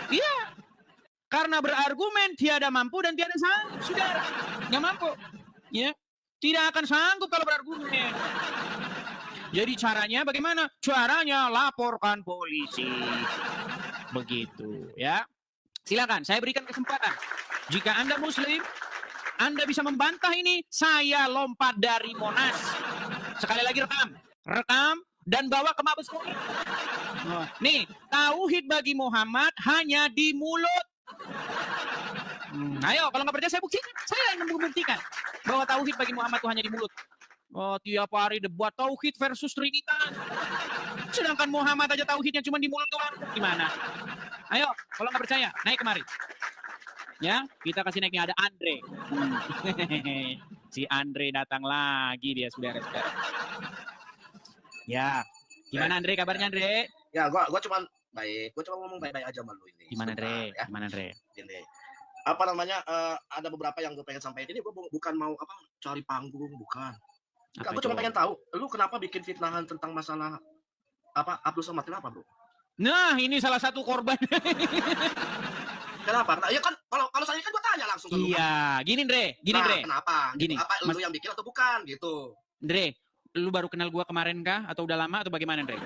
Iya, karena berargumen tiada mampu dan tiada sanggup, saudara. Nggak mampu, ya. Tidak akan sanggup kalau berargumen. Jadi caranya bagaimana? Caranya laporkan polisi. Begitu, ya. Silakan, saya berikan kesempatan. Jika Anda Muslim, Anda bisa membantah ini, saya lompat dari Monas. Sekali lagi rekam dan bawa ke Mabes Polri. Nih, tauhid bagi Muhammad hanya di mulut. Ayo, kalau nggak percaya saya buktikan. Saya yang membuktikan bahwa tauhid bagi Muhammad itu hanya di mulut. Oh, tiap hari debat tauhid versus Trinitas. Sedangkan Muhammad aja tauhidnya cuma di mulut doang. Gimana? Ayo, kalau nggak percaya, naik kemari. Ya, kita kasih naiknya ada Andre. Si Andre datang lagi dia, saudara-saudara. Ya, gimana Andre kabarnya Andre? Ya, gua cuma baik. Gua cuma ngomong baik-baik aja sama lu ini. Gimana Andre? Ya. Gimana Andre? Gini. Apa namanya? Ada beberapa yang gue pengen sampaikan. Ini gue bukan mau cari panggung, bukan. Gue cuma pengen tahu, lu kenapa bikin fitnahan tentang masalah Abdul Somad, kenapa, Bro? Nah, ini salah satu korban. Kenapa? Ya kan kalau saya kan gue tanya langsung ke lu. Iya, gini Andre. Kenapa? Gini. Apa lu yang bikin atau bukan gitu? Andre, lu baru kenal gua kemarin kah atau udah lama atau bagaimana, Andre?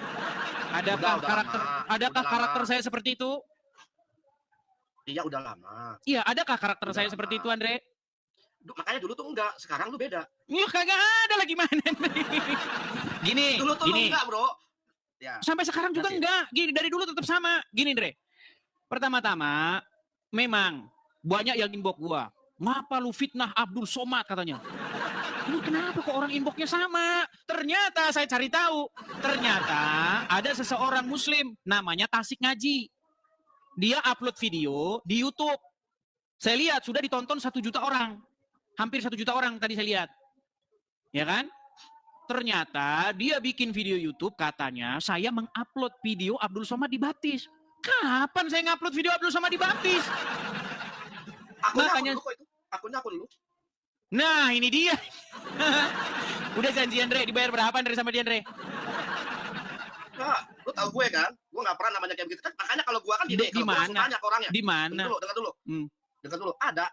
Adakah karakter saya seperti itu? Iya, udah lama. Iya, adakah karakter saya seperti itu, Andre? Makanya dulu tuh enggak, sekarang lu beda. Ya kagak ada lagi mana. Gini, dulu tuh lu enggak, Bro. Ya. Sampai sekarang juga enggak. Gini, dari dulu tetap sama. Gini, Andre. Pertama-tama, memang banyak yang inbox gua. Ngapa lu fitnah Abdul Somad katanya? Ini kenapa kok orang inboxnya sama? Ternyata saya cari tahu. Ternyata ada seseorang Muslim namanya Tasik Ngaji. dia upload video di YouTube. Saya lihat sudah ditonton 1 juta orang. Hampir 1 juta orang tadi saya lihat. Ya kan? Ternyata dia bikin video YouTube katanya saya mengupload video Abdul Somad dibaptis. Kapan saya ngupload video Abdul Somad dibaptis? Makanya akunnya akun lu. Nah, ini dia. Udah janjian Andre, dibayar berapa Andre sama dia Andre? Nah, lu tahu gue kan? Gue nggak pernah namanya kayak begitu kan. Makanya kalau gue kan gini, kalau gue langsung tanya ke orangnya. Di mana? Dengar dulu. Dengar dulu. Ada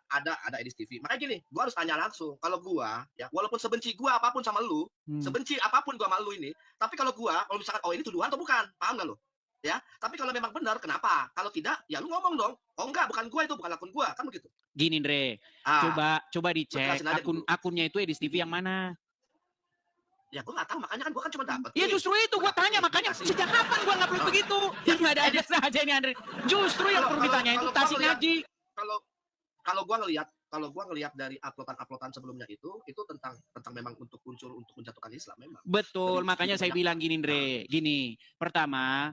Edis TV. Makanya gini, gue harus tanya langsung. Kalau gue, ya walaupun sebenci gue apapun sama lu, sebenci apapun gue sama lu ini, tapi kalau misalkan ini tuduhan atau bukan, paham nggak lu? Ya, tapi kalau memang benar, kenapa? Kalau tidak, ya lu ngomong dong. Oh enggak, bukan gue itu, bukan akun gue, kan begitu. Gini Andre, coba dicek akunnya itu Edis TV yang mana? Ya gue nggak tahu, makanya kan gue kan cuma dapat. Ya justru itu gue tanya, makanya sejak kapan gue ngupload begitu? Yang ada saja ini Andre. Justru yang perlu ditanya itu Tasik Ngaji. Kalau gue ngelihat dari uploadan sebelumnya itu tentang memang untuk unsur untuk menjatuhkan Islam memang. Betul, makanya saya bilang gini Andre, gini. Pertama,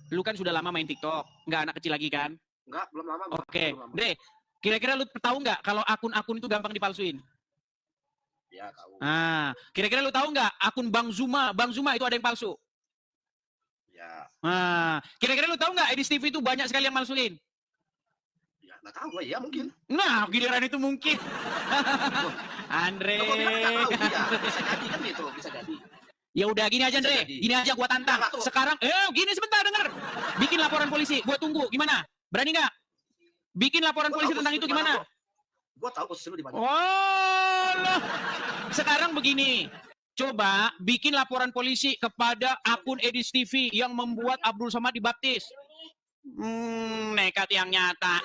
lu kan sudah lama main TikTok, nggak anak kecil lagi kan? Enggak, belum lama. Oke, Dre, kira-kira lu tahu nggak kalau akun-akun itu gampang dipalsuin? Ya, tahu. Ah, kira-kira lu tahu nggak akun Bang Zuma itu ada yang palsu? Ya. Ah, kira-kira lu tahu nggak Edis TV itu banyak sekali yang malsuin? Ya, nggak tahu gue, ya mungkin. Nah, giliran itu mungkin. Andre. Bisa jadi kan gitu, bisa jadi. Ya udah gini aja Andre, gini aja gua tantang. Sekarang, gini sebentar denger. Bikin laporan polisi, gua tunggu. Gimana? Berani nggak? Bikin laporan polisi tentang itu gimana? Gua tahu posisi lu di mana. Oh, sekarang begini. Coba bikin laporan polisi kepada akun Edis TV yang membuat Abdul Somad dibaptis. Nekat yang nyata.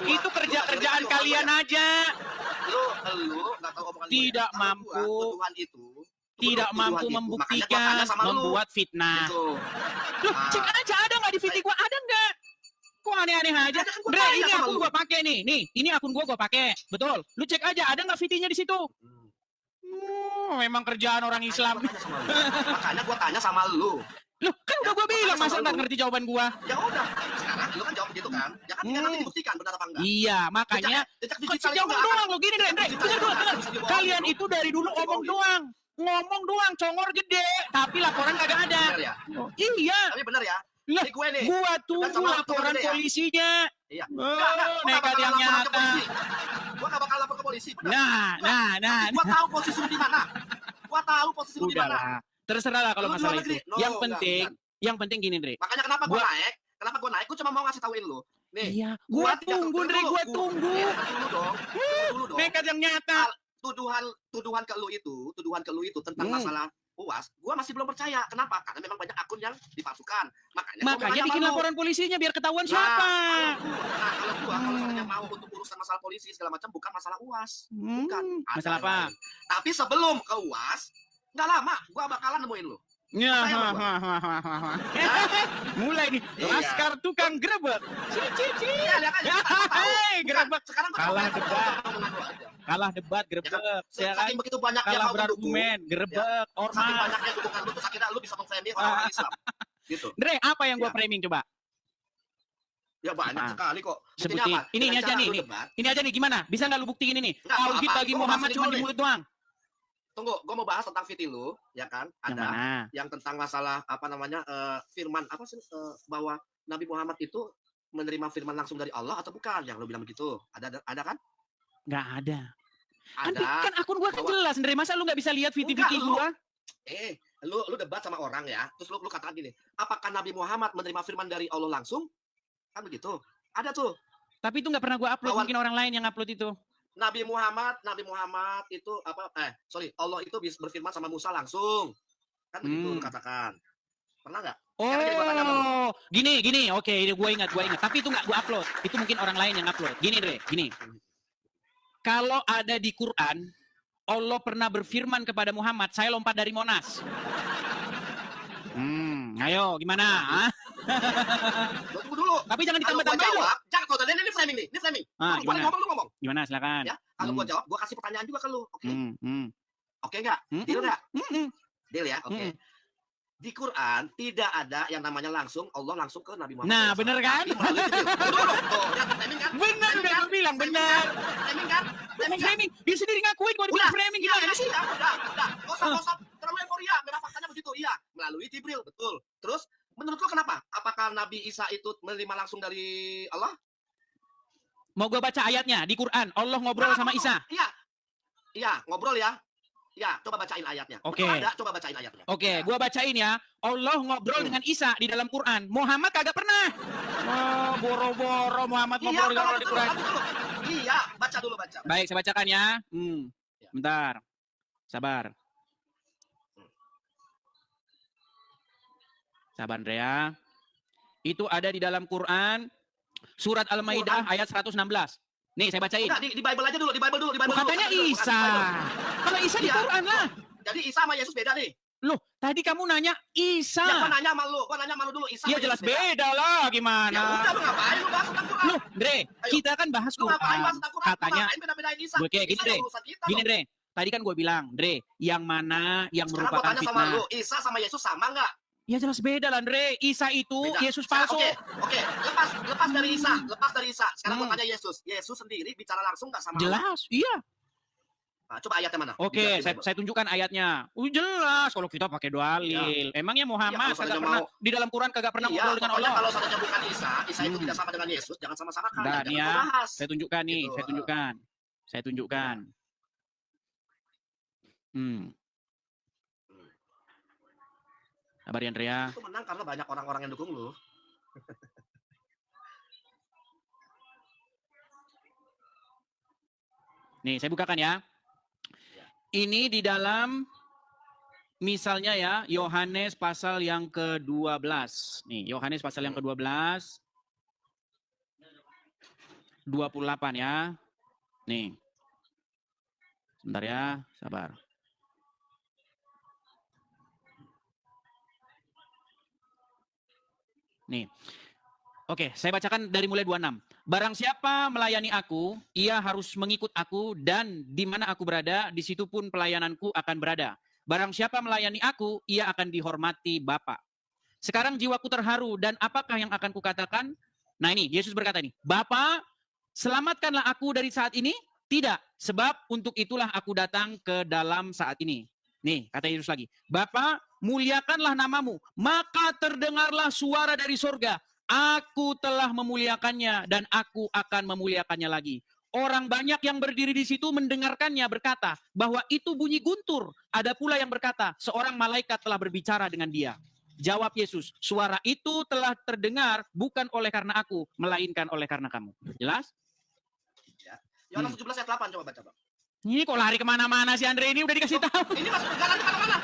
Itu kerja-kerjaan kalian aja. Lu nggak tahu omongan tidak mampu. Tuduhan itu tidak mampu membuktikan, membuat fitnah. Loh, cek aja ada nggak di VT gua, ada nggak? Kok aneh-aneh aja? Bre, ini akun gua pakai nih. Ini akun gua pakai. Betul. Lu cek aja ada nggak VT-nya di situ? Memang kerjaan orang Islam. Makanya gua tanya sama lu. Loh, kan udah gua bilang masa nggak ngerti jawaban gua. Ya udah, sekarang lu kan jawab gitu kan. Ya kan nanti dibuktikan benar apa enggak. Iya, makanya ngomong doang lo gini Dre. Kalian itu dari dulu ngomong doang. Ngomong doang, congor gede, tapi laporan kagak ada. Bener ya? Iya. Tapi bener ya? Lah, gue nih. Gua tunggu laporan polisinya. Iya. Nekat yang nyata. Gua gak bakal lapor ke polisi. Nah. Gua tahu posisi lu di mana. Di mana. Terserah lah kalau masalah itu. Yang penting gini, Dre. Makanya kenapa gua naik? Gua cuma mau ngasih tauin lu. Nih. Iya. Gua tunggu, Dre, gua tunggu. Tunggu dong. Nekat yang nyata. Tuduhan ke lu itu tentang masalah UAS, gua masih belum percaya. Kenapa? Karena memang banyak akun yang dipalsukan. Makanya bikin laporan polisinya biar ketahuan siapa. Kalau misalnya mau untuk urusan masalah polisi segala macam, bukan masalah UAS. Bukan. Masalah apa? Tapi sebelum ke UAS, nggak lama, gua bakalan nemuin lu. Ya, mulai nih, Laskar tukang grebek. Grebek. Kalah debat grebek. Saking begitu banyak kalah berargumen, grebek, ormas. Saking banyaknya dukungan lu, terus akhirnya lu bisa meng-framing orang-orang Islam. Gitu. Dre, apa yang gua framing coba? Ya banyak sekali kok. Sebutin. Ini aja nih. Ini aja nih gimana? Bisa nggak lu buktiin ini? Tauhid bagi Muhammad cuma di mulut doang. Tunggu, gue mau bahas tentang VT lu, ya kan? Ada yang tentang masalah firman bahwa Nabi Muhammad itu menerima firman langsung dari Allah atau bukan? Yang lu bilang begitu. Ada kan? Nggak ada. Kan akun gua kan jelas, Andre. Masa lu nggak bisa lihat VT gua? Lu debat sama orang ya, terus lu katakan gini, apakah Nabi Muhammad menerima firman dari Allah langsung? Kan begitu. Ada tuh. Tapi itu nggak pernah gua upload, mungkin orang lain yang upload itu. Nabi Muhammad itu Allah itu bisa berfirman sama Musa langsung. Kan begitu lu katakan. Pernah nggak? Oh, gini, oke, ini gue ingat. Tapi itu nggak gue upload. Itu mungkin orang lain yang upload. Gini, Dre, gini. Kalau ada di Quran, Allah pernah berfirman kepada Muhammad, saya lompat dari Monas. Ayo, gimana? Tunggu dulu. Tapi jangan ditambah-tambahin loh. Jangan, kau tadi ini framing nih. Gimana? Lu ngomong. Gimana, silakan. Ya, kalau gua jawab, gua kasih pertanyaan juga ke lu. Oke? Hmm. Oke nggak? Deal nggak? Deal ya, oke. Di Quran tidak ada yang namanya langsung Allah langsung ke Nabi Muhammad. Nah, SAW. bener kan? Tapi melalui Jibril. Betul, oh, ya, timing kan? Bener, udah gue bilang, bener. Timing kan? Lu framing, dia sendiri ngakuin kalau dibilang framing gimana sih? Udah. Nggak usah terlalu euforia. Memang faktanya begitu. Iya, melalui Jibril, betul. Terus, menurut lo kenapa? Apakah Nabi Isa itu menerima langsung dari Allah? Mau gue baca ayatnya di Quran, Allah ngobrol sama Isa. Iya, ngobrol ya. Ya, coba bacain ayatnya. Oke. Betul ada, coba bacain ayatnya. Oke, gua bacain ya. Allah ngobrol dengan Isa di dalam Quran. Muhammad kagak pernah. Oh, boro-boro Muhammad ngobrol di Quran. Iya, baca dulu, baca. Baik, saya bacakan ya. Bentar. Sabar. Sabar, Andrea. Itu ada di dalam Quran surat Al-Maidah ayat 116. Nih, saya bacain. Udah, di Bible aja dulu, di Bible dulu. Katanya Isa. Kalau Isa di Quran lah. Jadi Isa sama Yesus beda nih. Loh, tadi kamu nanya Isa. Ya, gua nanya sama lu dulu. Isa Ya sama jelas Yesus beda lah, gimana? Ya udah, lu ngapain lu bahas tentang Quran? Loh, Dre, kita kan bahas Lu ngapain Quran. bahas tentang Quran? Katanya, Lu ngapain beda-bedain Isa? oke, gini Isa Dre. yang urusan kita, Gini dong. Dre, tadi kan gue bilang, Dre, yang mana yang Sekarang gua merupakan tanya sama fitnah? lu, Isa sama Yesus sama nggak? Ya jelas beda lah, Dre. Isa itu Beda. Yesus Sekarang, palsu. Oke. Lepas dari Isa. Sekarang gua tanya Yesus. Yesus sendiri bicara langsung nggak sama Allah? Jelas, iya. Nah, coba ayatnya mana? Oke, Dijelasin, saya tunjukkan ayatnya. Jelas kalau kita pakai dalil. Emangnya Muhammad kalau kagak saja pernah mau- di dalam Quran kagak pernah Iya, ngobrol dengan pokoknya Allah. kalau seandainya bukan Isa itu tidak sama dengan Yesus, jangan sama-samakan. Nah, Jangan nih ya, kau bahas. saya tunjukkan nih, Gitu. saya tunjukkan. Sabar ya, Andrea. Itu menang karena banyak orang-orang yang dukung lu. Nih, saya bukakan ya. Ini di dalam misalnya ya, Yohanes pasal yang ke-12. Nih, Yohanes pasal yang ke-12. 28 ya. Nih. Sebentar ya, sabar. Nih. Oke, saya bacakan dari mulai 26. Barang siapa melayani aku, ia harus mengikut aku, dan di mana aku berada, di situ pun pelayananku akan berada. Barang siapa melayani aku, ia akan dihormati Bapa. Sekarang jiwaku terharu, dan apakah yang akan kukatakan? Nah ini, Yesus berkata ini, Bapa, selamatkanlah aku dari saat ini? Tidak, sebab untuk itulah aku datang ke dalam saat ini. Nih, kata Yesus lagi, Bapa, muliakanlah namamu, maka terdengarlah suara dari sorga. Aku telah memuliakannya dan aku akan memuliakannya lagi. Orang banyak yang berdiri di situ mendengarkannya berkata bahwa itu bunyi guntur. Ada pula yang berkata seorang malaikat telah berbicara dengan dia. Jawab Yesus, suara itu telah terdengar bukan oleh karena aku, melainkan oleh karena kamu. Jelas? Yohanes 17 ayat 8 coba baca, Bang. Ini kok lari kemana-mana si Andre ini udah dikasih tahu. Ini masuk enggak lari kemana-mana.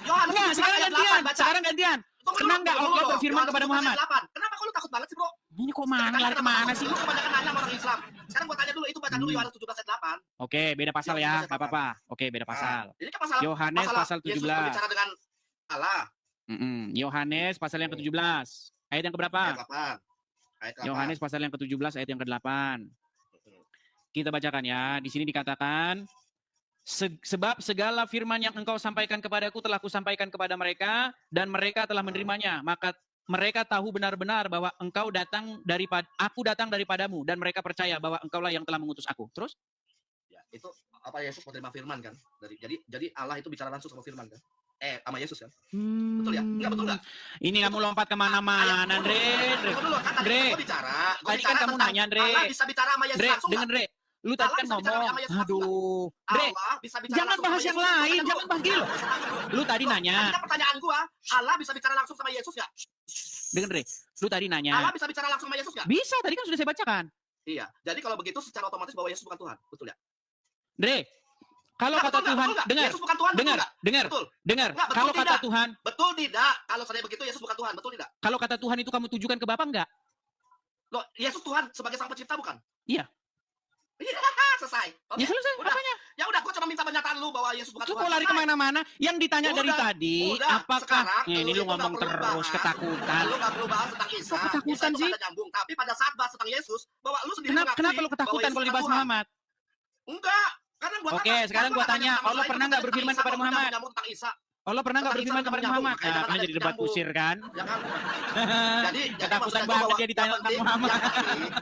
Yohanes Enggak, 17 sekarang ayat gantian. 8 baca. Sekarang gantian. Senang nggak Allah berfirman Yohanes kepada 17 Muhammad? ayat 8. Kenapa kok lu takut banget sih, Bro? Ini kok mana lari kemana sih? Lu kebanyakan nanya sama orang Islam. Sekarang gua tanya dulu, itu baca dulu Yohanes 17 ayat 8. Oke, beda pasal ya, Pak Papa. Oke, beda pasal. Ini kan masalah Yohanes pasal Yesus 17. berbicara dengan Allah. Yohanes pasal yang ke-17. Ayat yang keberapa? Ayat 8. Ayat 8. Yohanes pasal yang ke-17 ayat yang ke-8. Kita bacakan ya. Di sini dikatakan, sebab segala firman yang engkau sampaikan kepadaku telah kusampaikan kepada mereka, dan mereka telah menerimanya. Maka mereka tahu benar-benar bahwa engkau datang aku datang daripadamu, dan mereka percaya bahwa engkaulah yang telah mengutus aku. Terus? Ya, itu apa Yesus menerima firman kan? Jadi Allah itu bicara langsung sama firman kan? Sama Yesus kan? Betul ya? Enggak betul enggak? Ini kamu lompat kemana-mana, Andre. Tadi kan kamu nanya, Andre. Allah bisa bicara sama Yesus Dre, langsung dengar Dre. Lu tadi kan ngomong, aduh. Dre, jangan bahas yang lain, jangan bahas gini loh. Lu tadi nanya. Ini pertanyaan gua, Allah bisa bicara langsung sama Yesus nggak? Dengar Dre, lu tadi nanya. Allah bisa bicara langsung sama Yesus nggak? Bisa, tadi kan sudah saya bacakan. Iya, jadi kalau begitu secara otomatis bahwa Yesus bukan Tuhan, betul ya? Dre, kalau kata Tuhan, dengar, Yesus bukan Tuhan, dengar. Kalau kata Tuhan, betul tidak? Kalau saya begitu Yesus bukan Tuhan, betul tidak? Kalau kata Tuhan itu kamu tujukan ke Bapa enggak? Loh, Yesus Tuhan sebagai sang pencipta bukan? Iya. Iya, selesai. Ya selesai, apanya? Ya udah, gua cuma minta pernyataan lu bahwa Yesus bukan Lu Tuhan. kok lari kemana-mana? Yang ditanya dari tadi, apakah? Sekarang, Ini lu itu ngomong nggak perlu terus, bahas. ketakutan. Lu nggak perlu bahas tentang Isa. Kok ketakutan Isa itu sih? nggak ada nyambung. Tapi pada saat bahas tentang Yesus, bahwa lu sendiri Kenapa mengakui lu ketakutan bahwa Yesus kalau dibahas bukan Tuhan. Muhammad? Enggak. Karena buat Oke, apa? sekarang Gua gua nggak tanya, tentang Allah Isa, pernah itu nggak tentang berfirman Isa, kepada kalau Muhammad? udah nyambung tentang Isa. Allah pernah nggak Kan berfirman Isa kepada nyambung, Muhammad? makanya Nah, kan kan ada jadi debat nyambung. kusir kan? Ya kan? Jadi Ketakutan maksud aku banget bahwa dia ditanya yang tentang penting- Muhammad. yang penting-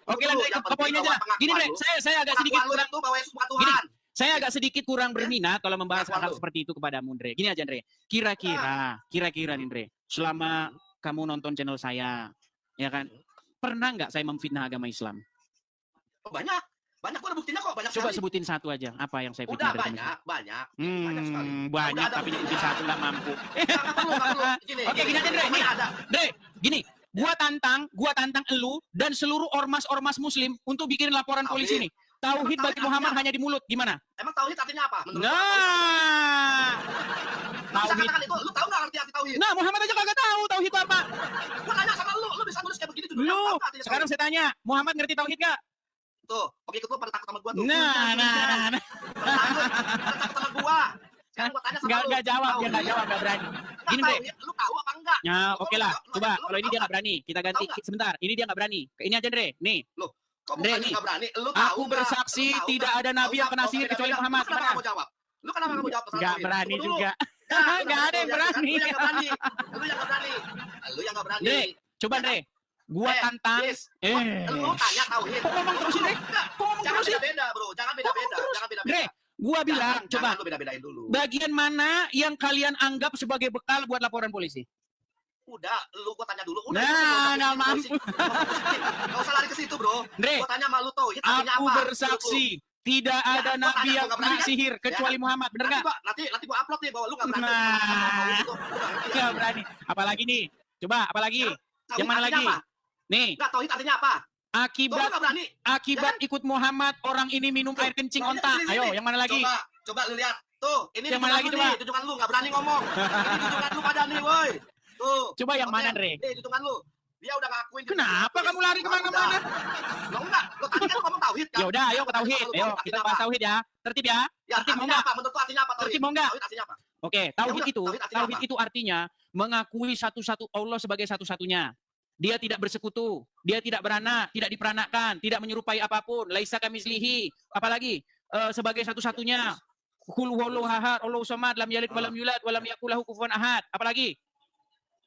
Oke lah, Dulu, Dre, yang ke penting poin aja bahwa lah. Gini, Dre, pengakuan lu- saya agak sedikit pengakuan lu kurang itu bahwa Yesus bukan Gini, Tuhan. saya agak sedikit kurang berminat kalau membahas Pengakuan hal lu. seperti itu kepadamu, Dre. Gini aja, Dre. Kira-kira nih, Dre, selama kamu nonton channel saya, ya kan, pernah nggak saya memfitnah agama Islam? Oh, banyak gua ada buktinya kok, banyak Coba sekali. sebutin satu aja, apa yang saya Udah fitnah dari agama Islam? banyak sekali. Banyak, Udah ada tapi nyebutin buktinya. satu nggak mampu. Nggak perlu. Oke, gini aja, Dre. Nih, Pokoknya ada. Dre, gini. Gua tantang elu dan seluruh ormas-ormas muslim untuk bikin laporan Tauhid. polisi nih. Tauhid bagi Tauhid Muhammad artinya hanya di mulut. Gimana? Emang tauhid artinya apa? Menurut lu? Nah, Lu bisa tauhid. katakan itu, lu tahu nggak arti tauhid? Nah, Muhammad aja kagak tahu tauhid itu apa. Gua nanya sama lu bisa nulis kayak begini tuh. Lu, Tahu nggak artinya sekarang tauhid? saya tanya, Muhammad ngerti tauhid gak? Tuh, pengikut lu pada takut sama gua tuh. Nah. Pada takut sama gua. Sekarang gua tanya sama lu. Nggak jawab, dia nggak Tauhid. jawab, nggak berani. Nggak Gini, Dre. tauhid, lu tahu apa enggak? Ya, Lu oke tahu lah. nggak? Lu Coba, tahu kalau ini dia nggak? nggak berani, kita ganti. Tahu nggak? Sebentar, ini dia nggak berani. Ini aja, Dre. Nih, Kok Dre, bukan nih. nggak berani? Lu tahu Aku nggak? bersaksi Lu tahu tidak nggak? ada nabi yang Tahu kena nggak? sihir Beda-beda. kecuali Lu Muhammad. kenapa Gimana? nggak mau jawab? Lu kenapa nggak mau jawab persoalan Nggak tauhid? berani Tunggu dulu. juga. Nah, Nggak ada yang berani. Lu yang nggak berani. Lu yang nggak berani. Lu yang nggak berani. Dre, coba, Dre. Gua tantang. Yes. Lu tanya tauhid. Kok ngomong terus sih, Dre? Kok ngomong Jangan terus sih? beda-beda, Bro. Jangan beda-beda. Jangan beda-beda. Dre, gua bilang, coba. Jangan lu beda-bedain dulu. Bagian mana yang kalian anggap sebagai bekal buat laporan polisi? Udah, lu gua tanya dulu. Udah, Nah, nggak mampu. Enggak usah lari ke situ, Bro. Dre, Gua tanya sama lu tauhid artinya aku apa? bersaksi tidak Ya, ada gua nabi tanya, yang gua nggak kena berani kan? sihir kecuali Ya. Muhammad, bener nggak? Nanti gua upload nih bahwa lu nggak berani. Nah. Lu nggak ngerti. Nggak berani. Apalagi nih? Coba, apalagi? Tauhid Yang mana artinya lagi? apa? Nih, Enggak, tauhid artinya apa? Lu akibat nggak berani. ikut Muhammad orang ini minum air kencing Banyak onta. di sini. Ayo, yang mana lagi? Coba lu lihat. Tuh, ini Yang mana lagi, tunjungan lu coba? nih, tunjungan lu nggak berani ngomong. Ini tunjungan lu pada nih, woi. Tuh. Coba yang Oke, mana, Dre? Nih, tunjungan lu. Dia udah ngakuin. Kenapa kamu lari kemana-mana? Lo enggak, lo tadi kan ngomong tauhid kan? Ya udah, ayo ke tauhid. Ayo, kita bahas tauhid ya. Tertib ya. Ya, Tertib mau artinya nggak? apa? Menurut lo artinya apa tauhid? Tertib mau nggak? Tauhid artinya apa? Oke, Ya tauhid udah, itu, tauhid artinya tauhid apa? itu artinya mengakui satu-satu Allah sebagai satu-satunya. Dia tidak bersekutu, dia tidak beranak, tidak diperanakkan, tidak menyerupai apapun. Laisa kamitslihi, apalagi sebagai satu-satunya. Qul huwallahu ahad, Allahu samad, lam yalid walam yulad, walam yakul lahu kufuwan ahad. Apalagi?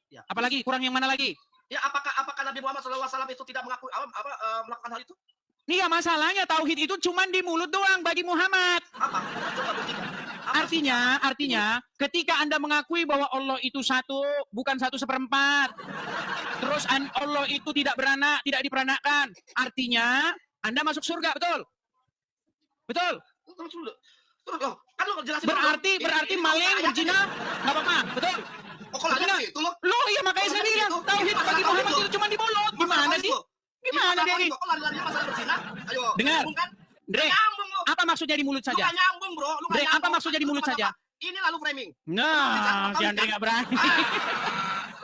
Ya. Apalagi? Kurang yang mana lagi? Ya, apakah Nabi Muhammad SAW itu tidak mengakui melakukan hal itu? Iya, masalahnya tauhid itu cuma di mulut doang bagi Muhammad. Apa? Coba buktikan. Apa Artinya, ketika Anda mengakui bahwa Allah itu satu, bukan 1/4. Terus Allah itu tidak beranak, tidak diperanakkan. Artinya, Anda masuk surga, betul? Betul? Terus lo, kan lo jelasin Berarti maling, berzina, nggak apa-apa, betul? Oh, kalau Betul. ayat itu lo. Loh, iya makanya saya bilang, tauhid bagi Muhammad itu cuma di mulut. Gimana sih? Gimana dia nih? Kok lari-larinya masalah berzina? Ayo. Dengar. Nyambung kan? Dre, Nyambung lo. apa maksudnya di mulut Lu saja? nggak nyambung, bro. Lu nggak Dre, apa nyambung. maksudnya di Lu mulut cuma saja? apa? Ini lalu framing. Nah, si Andre nggak berani.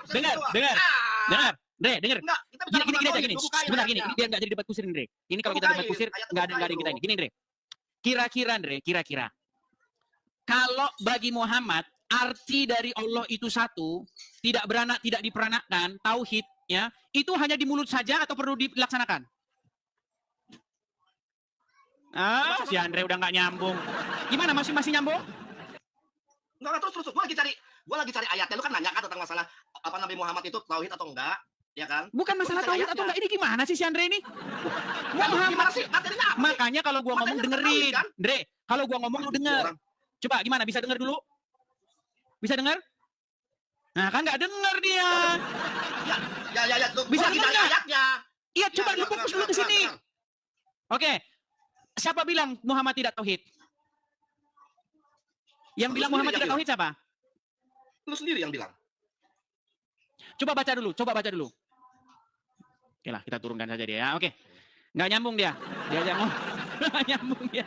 Dengar. Dre, denger. Enggak, kita Gini bicara aja tauhid, gini. lu bukain Sebentar gini, ayatnya. biar nggak jadi debat kusir Dre. Ini kalau Lu kita debat bukain, kusir ayatnya nggak ada bukain, yang kita bro. ini. Gini Dre. Kira-kira kalau bagi Muhammad arti dari Allah itu satu, tidak beranak, tidak diperanakkan, tauhid ya, itu hanya di mulut saja atau perlu dilaksanakan? Ah, si Andre udah nggak nyambung. Gimana masih nyambung? Enggak, terus. Gua lagi cari ayatnya. Lu kan nanya kan tentang masalah apa Nabi Muhammad itu tauhid atau enggak, ya kan? Bukan masalah Gua cari tauhid atau ayatnya. enggak. Ini gimana sih si Andre ini? Gimana Muhammad sih? Materinya apa? Makanya kalau gua ngomong Makanya dengerin. tauhid, kan? Dre, kalau gua ngomong lu denger. Orang. Coba gimana? Bisa denger dulu? Bisa denger? Nah, kan nggak denger dia. Ya. Bisa Gua lagi dengar cari nggak? ayatnya. Iya, coba Ya, lu fokus dulu ke sini. tenang. Oke. Siapa bilang Muhammad tidak tauhid? Yang Lu bilang sendiri Muhammad yang tidak tauhid siapa? Lu sendiri yang bilang. Coba baca dulu. Oke lah, kita turunkan saja dia ya. Oke. Nggak nyambung dia. Dia aja ngomong. Nggak nyambung dia.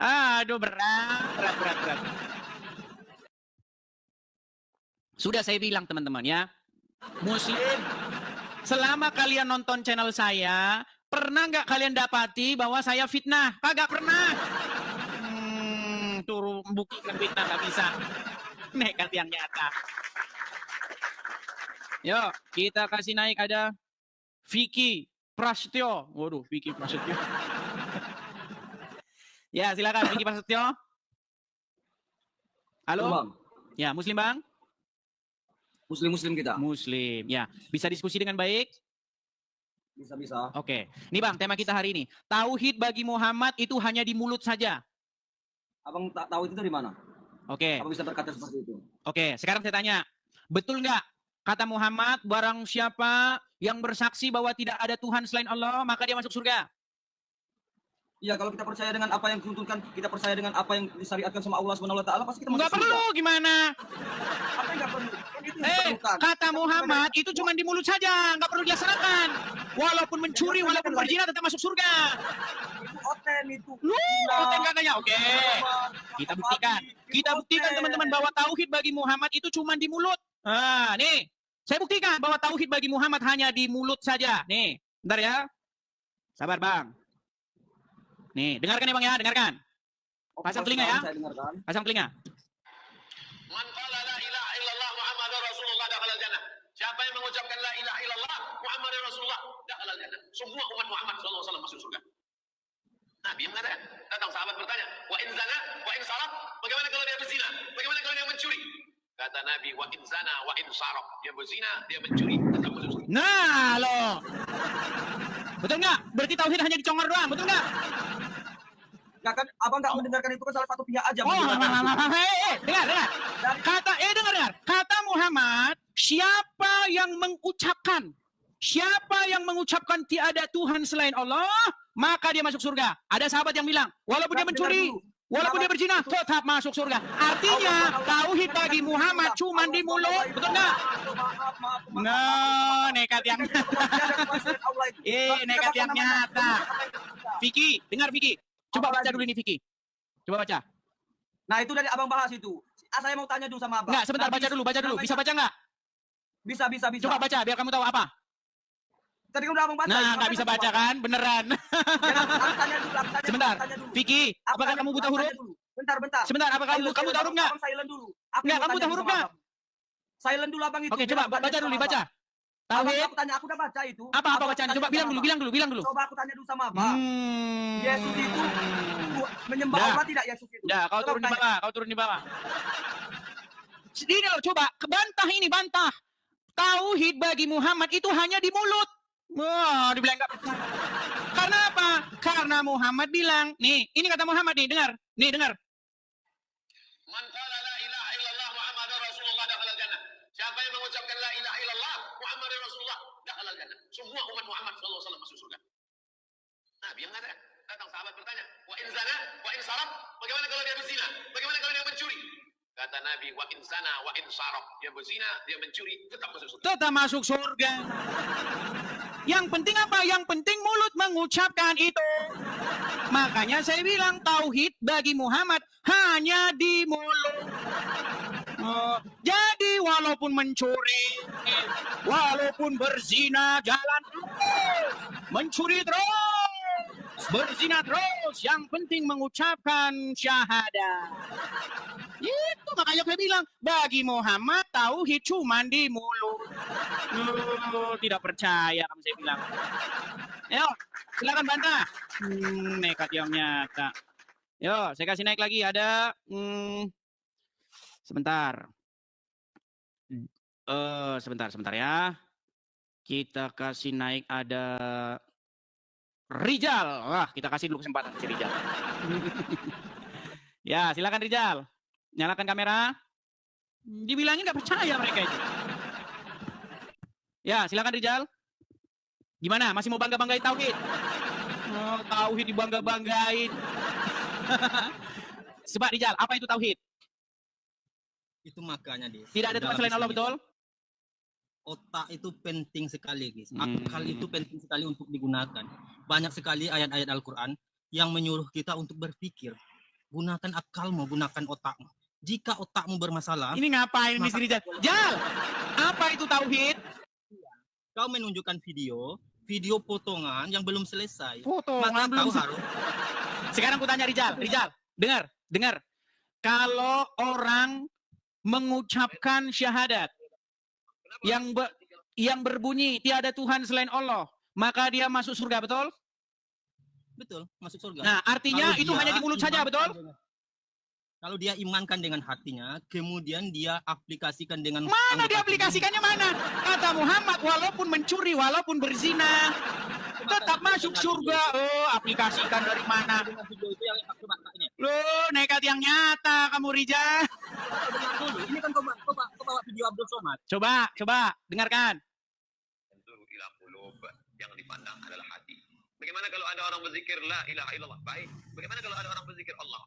Aduh, berat. Sudah saya bilang teman-teman ya. Muslim, selama kalian nonton channel saya, pernah nggak kalian dapati bahwa saya fitnah? Kagak pernah. Turun buktikan fitnah nggak bisa. Nekat yang nyata. Yuk, kita kasih naik ada Vicky Prasetyo. Waduh, Vicky Prasetyo. Ya, silakan Vicky Prasetyo. Halo? Ya, Muslim Bang? Muslim kita. Muslim. Ya, bisa diskusi dengan baik? Bisa. Oke. Nih Bang, tema kita hari ini. Tauhid bagi Muhammad itu hanya di mulut saja. Abang tak tahu itu dari mana? Oke. Apa bisa berkata seperti itu? Oke, sekarang saya tanya. Betul nggak kata Muhammad, barang siapa yang bersaksi bahwa tidak ada Tuhan selain Allah, maka dia masuk surga? Iya, kalau kita percaya dengan apa yang dituntunkan, kita percaya dengan apa yang disyariatkan sama Allah Subhanahu wa taala, pasti kita masuk Nggak perlu, gimana? Apa yang nggak perlu? Kan itu yang diperlukan. Kata Muhammad itu cuma di mulut saja, nggak perlu dilaksanakan. Walaupun mencuri, walaupun berzina, tetap masuk surga. Itu oten itu. Oten katanya. Oke. Kita buktikan. Kita buktikan teman-teman bahwa tauhid bagi Muhammad itu cuma di mulut. Nah, nih. Saya buktikan bahwa tauhid bagi Muhammad hanya di mulut saja. Nih, bentar ya. Sabar, Bang. Nih, dengarkan ya Bang ya, dengarkan. Pasang telinga ya. Pasang telinga. Man qala la ilaha illallah Muhammadur Rasulullah dakhalal jannah. Siapa yang mengucapkan la ilaha illallah Muhammadur Rasulullah dakhalal jannah. Semua umat Muhammad sallallahu alaihi wasallam masuk surga. Nabi yang mengatakan, datang sahabat bertanya, wa in zana wa in saraq, bagaimana kalau dia berzina? Bagaimana kalau dia mencuri? Kata Nabi, wa in zana wa in saraq, dia berzina, dia mencuri, tetap masuk surga. Nah, loh. Betul nggak? Berarti tauhid hanya dicongor doang, betul nggak? Nggak kan, abang nggak mendengarkan itu kan salah satu pihak aja. Dengar. Dengar. Kata Muhammad, siapa yang mengucapkan tiada Tuhan selain Allah, maka dia masuk surga. Ada sahabat yang bilang, walaupun dia mencuri, walaupun dia berzina, tetap masuk surga. Artinya, tauhid bagi Muhammad cuma di mulut, betul nggak? No, nekat yang nekat yang nyata. Vicky, dengar Vicky. Coba baca dulu ini Vicky. Coba baca. Nah, itu dari abang bahas itu. Saya mau tanya dulu sama abang. Enggak, sebentar, baca dulu. Bisa baca nggak? Bisa. Coba baca, biar kamu tahu apa. Tadi kan udah abang baca. Nah, nggak bisa baca kan? Beneran. Sebentar, Vicky, apakah kamu buta huruf? Bentar. Sebentar, apakah kamu tahu huruf nggak? Silent dulu. Nggak, kamu tahu huruf nggak? Silent dulu abang itu. Oke, coba baca dulu, dibaca. Tauhid. Aku tanya, aku udah baca itu. Apa bacaan? Coba bilang dulu. Coba aku tanya dulu sama abang. Yesus itu menyembah Allah tidak Yesus itu? Ya, kau turun di bawah. Ini loh, coba bantah. Tauhid bagi Muhammad itu hanya di mulut. Wah, dibilang enggak percaya. Karena apa? Karena Muhammad bilang, nih, ini kata Muhammad nih, dengar. Man qala la ilaha illallah Muhammadur Rasulullah dakhalal jannah. Siapa yang mengucapkan la ilaha illallah Muhammadur Rasulullah dakhalal jannah. Semua umat Muhammad sallallahu alaihi wasallam masuk surga. Nabi yang mengatakan, datang sahabat bertanya, wa in zana wa in saraq, bagaimana kalau dia berzina? Bagaimana kalau dia mencuri? Kata Nabi, wa in zana wa in saraq, dia berzina, dia mencuri, tetap masuk surga. Tetap masuk surga. Yang penting apa? Yang penting mulut mengucapkan itu. Makanya saya bilang tauhid bagi Muhammad hanya di mulut. Jadi walaupun mencuri, walaupun berzina, jalan terus, mencuri terus, berzina terus, yang penting mengucapkan syahadat. Itu makanya saya bilang bagi Muhammad tauhid cuma di mulut. Tidak percaya kamu, saya bilang. Ayo, silakan bantah. Nekat yang nyata. Yo, saya kasih naik lagi, ada sebentar ya. Kita kasih naik, ada Rijal. Wah, kita kasih dulu kesempatan si Rijal. Ya, silakan Rijal. Nyalakan kamera. Dibilangin nggak percaya mereka itu. Ya, silakan Rijal. Gimana? Masih mau bangga-banggain tauhid? Oh, tauhid dibangga-banggain. Sebab Rijal, apa itu tauhid? Itu makanya tidak ada Tuhan selain Allah, betul? Otak itu penting sekali, guys. Akal itu penting sekali untuk digunakan. Banyak sekali ayat-ayat Al-Quran yang menyuruh kita untuk berpikir. Gunakan akalmu, gunakan otakmu. Jika otakmu bermasalah... Ini ngapain ini Rijal? Jal! Apa itu tauhid? Kau menunjukkan video potongan yang belum selesai. Potongan belum selesai. Sekarang aku tanya Rijal, dengar. Kalau orang mengucapkan syahadat yang berbunyi tiada Tuhan selain Allah, maka dia masuk surga, betul? Betul, masuk surga. Nah, artinya itu hanya di mulut saja, betul? Kalau dia imankan dengan hatinya, kemudian dia aplikasikan dengan Mana diaplikasikannya mana? Kata Muhammad, walaupun mencuri, walaupun berzina, tetap masuk surga. Oh, aplikasikan dari mana? Loh, nekat yang nyata kamu, Rija. Ini kan kau bawa video Abdul Somad. Coba, dengarkan. Ila qulub, yang dipandang adalah hati. Bagaimana kalau ada orang berzikir la ilaha illallah? Baik. Bagaimana kalau ada orang berzikir Allah?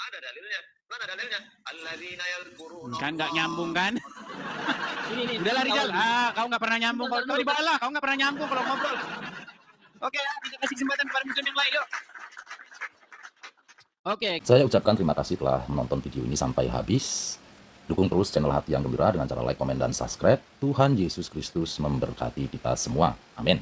Ada dalilnya. Mana dalilnya? Alladzina yadhkuruna. Kan nggak nyambung kan? Udahlah Rizal. Kau nggak pernah nyambung. Kau di bawah lah. Kau nggak pernah nyambung kalau ngobrol. Oke, kita kasih kesempatan kepada muslim yang lain, yuk. Oke. Saya ucapkan terima kasih telah menonton video ini sampai habis. Dukung terus channel Hati yang Gembira dengan cara like, komen, dan subscribe. Tuhan Yesus Kristus memberkati kita semua. Amin.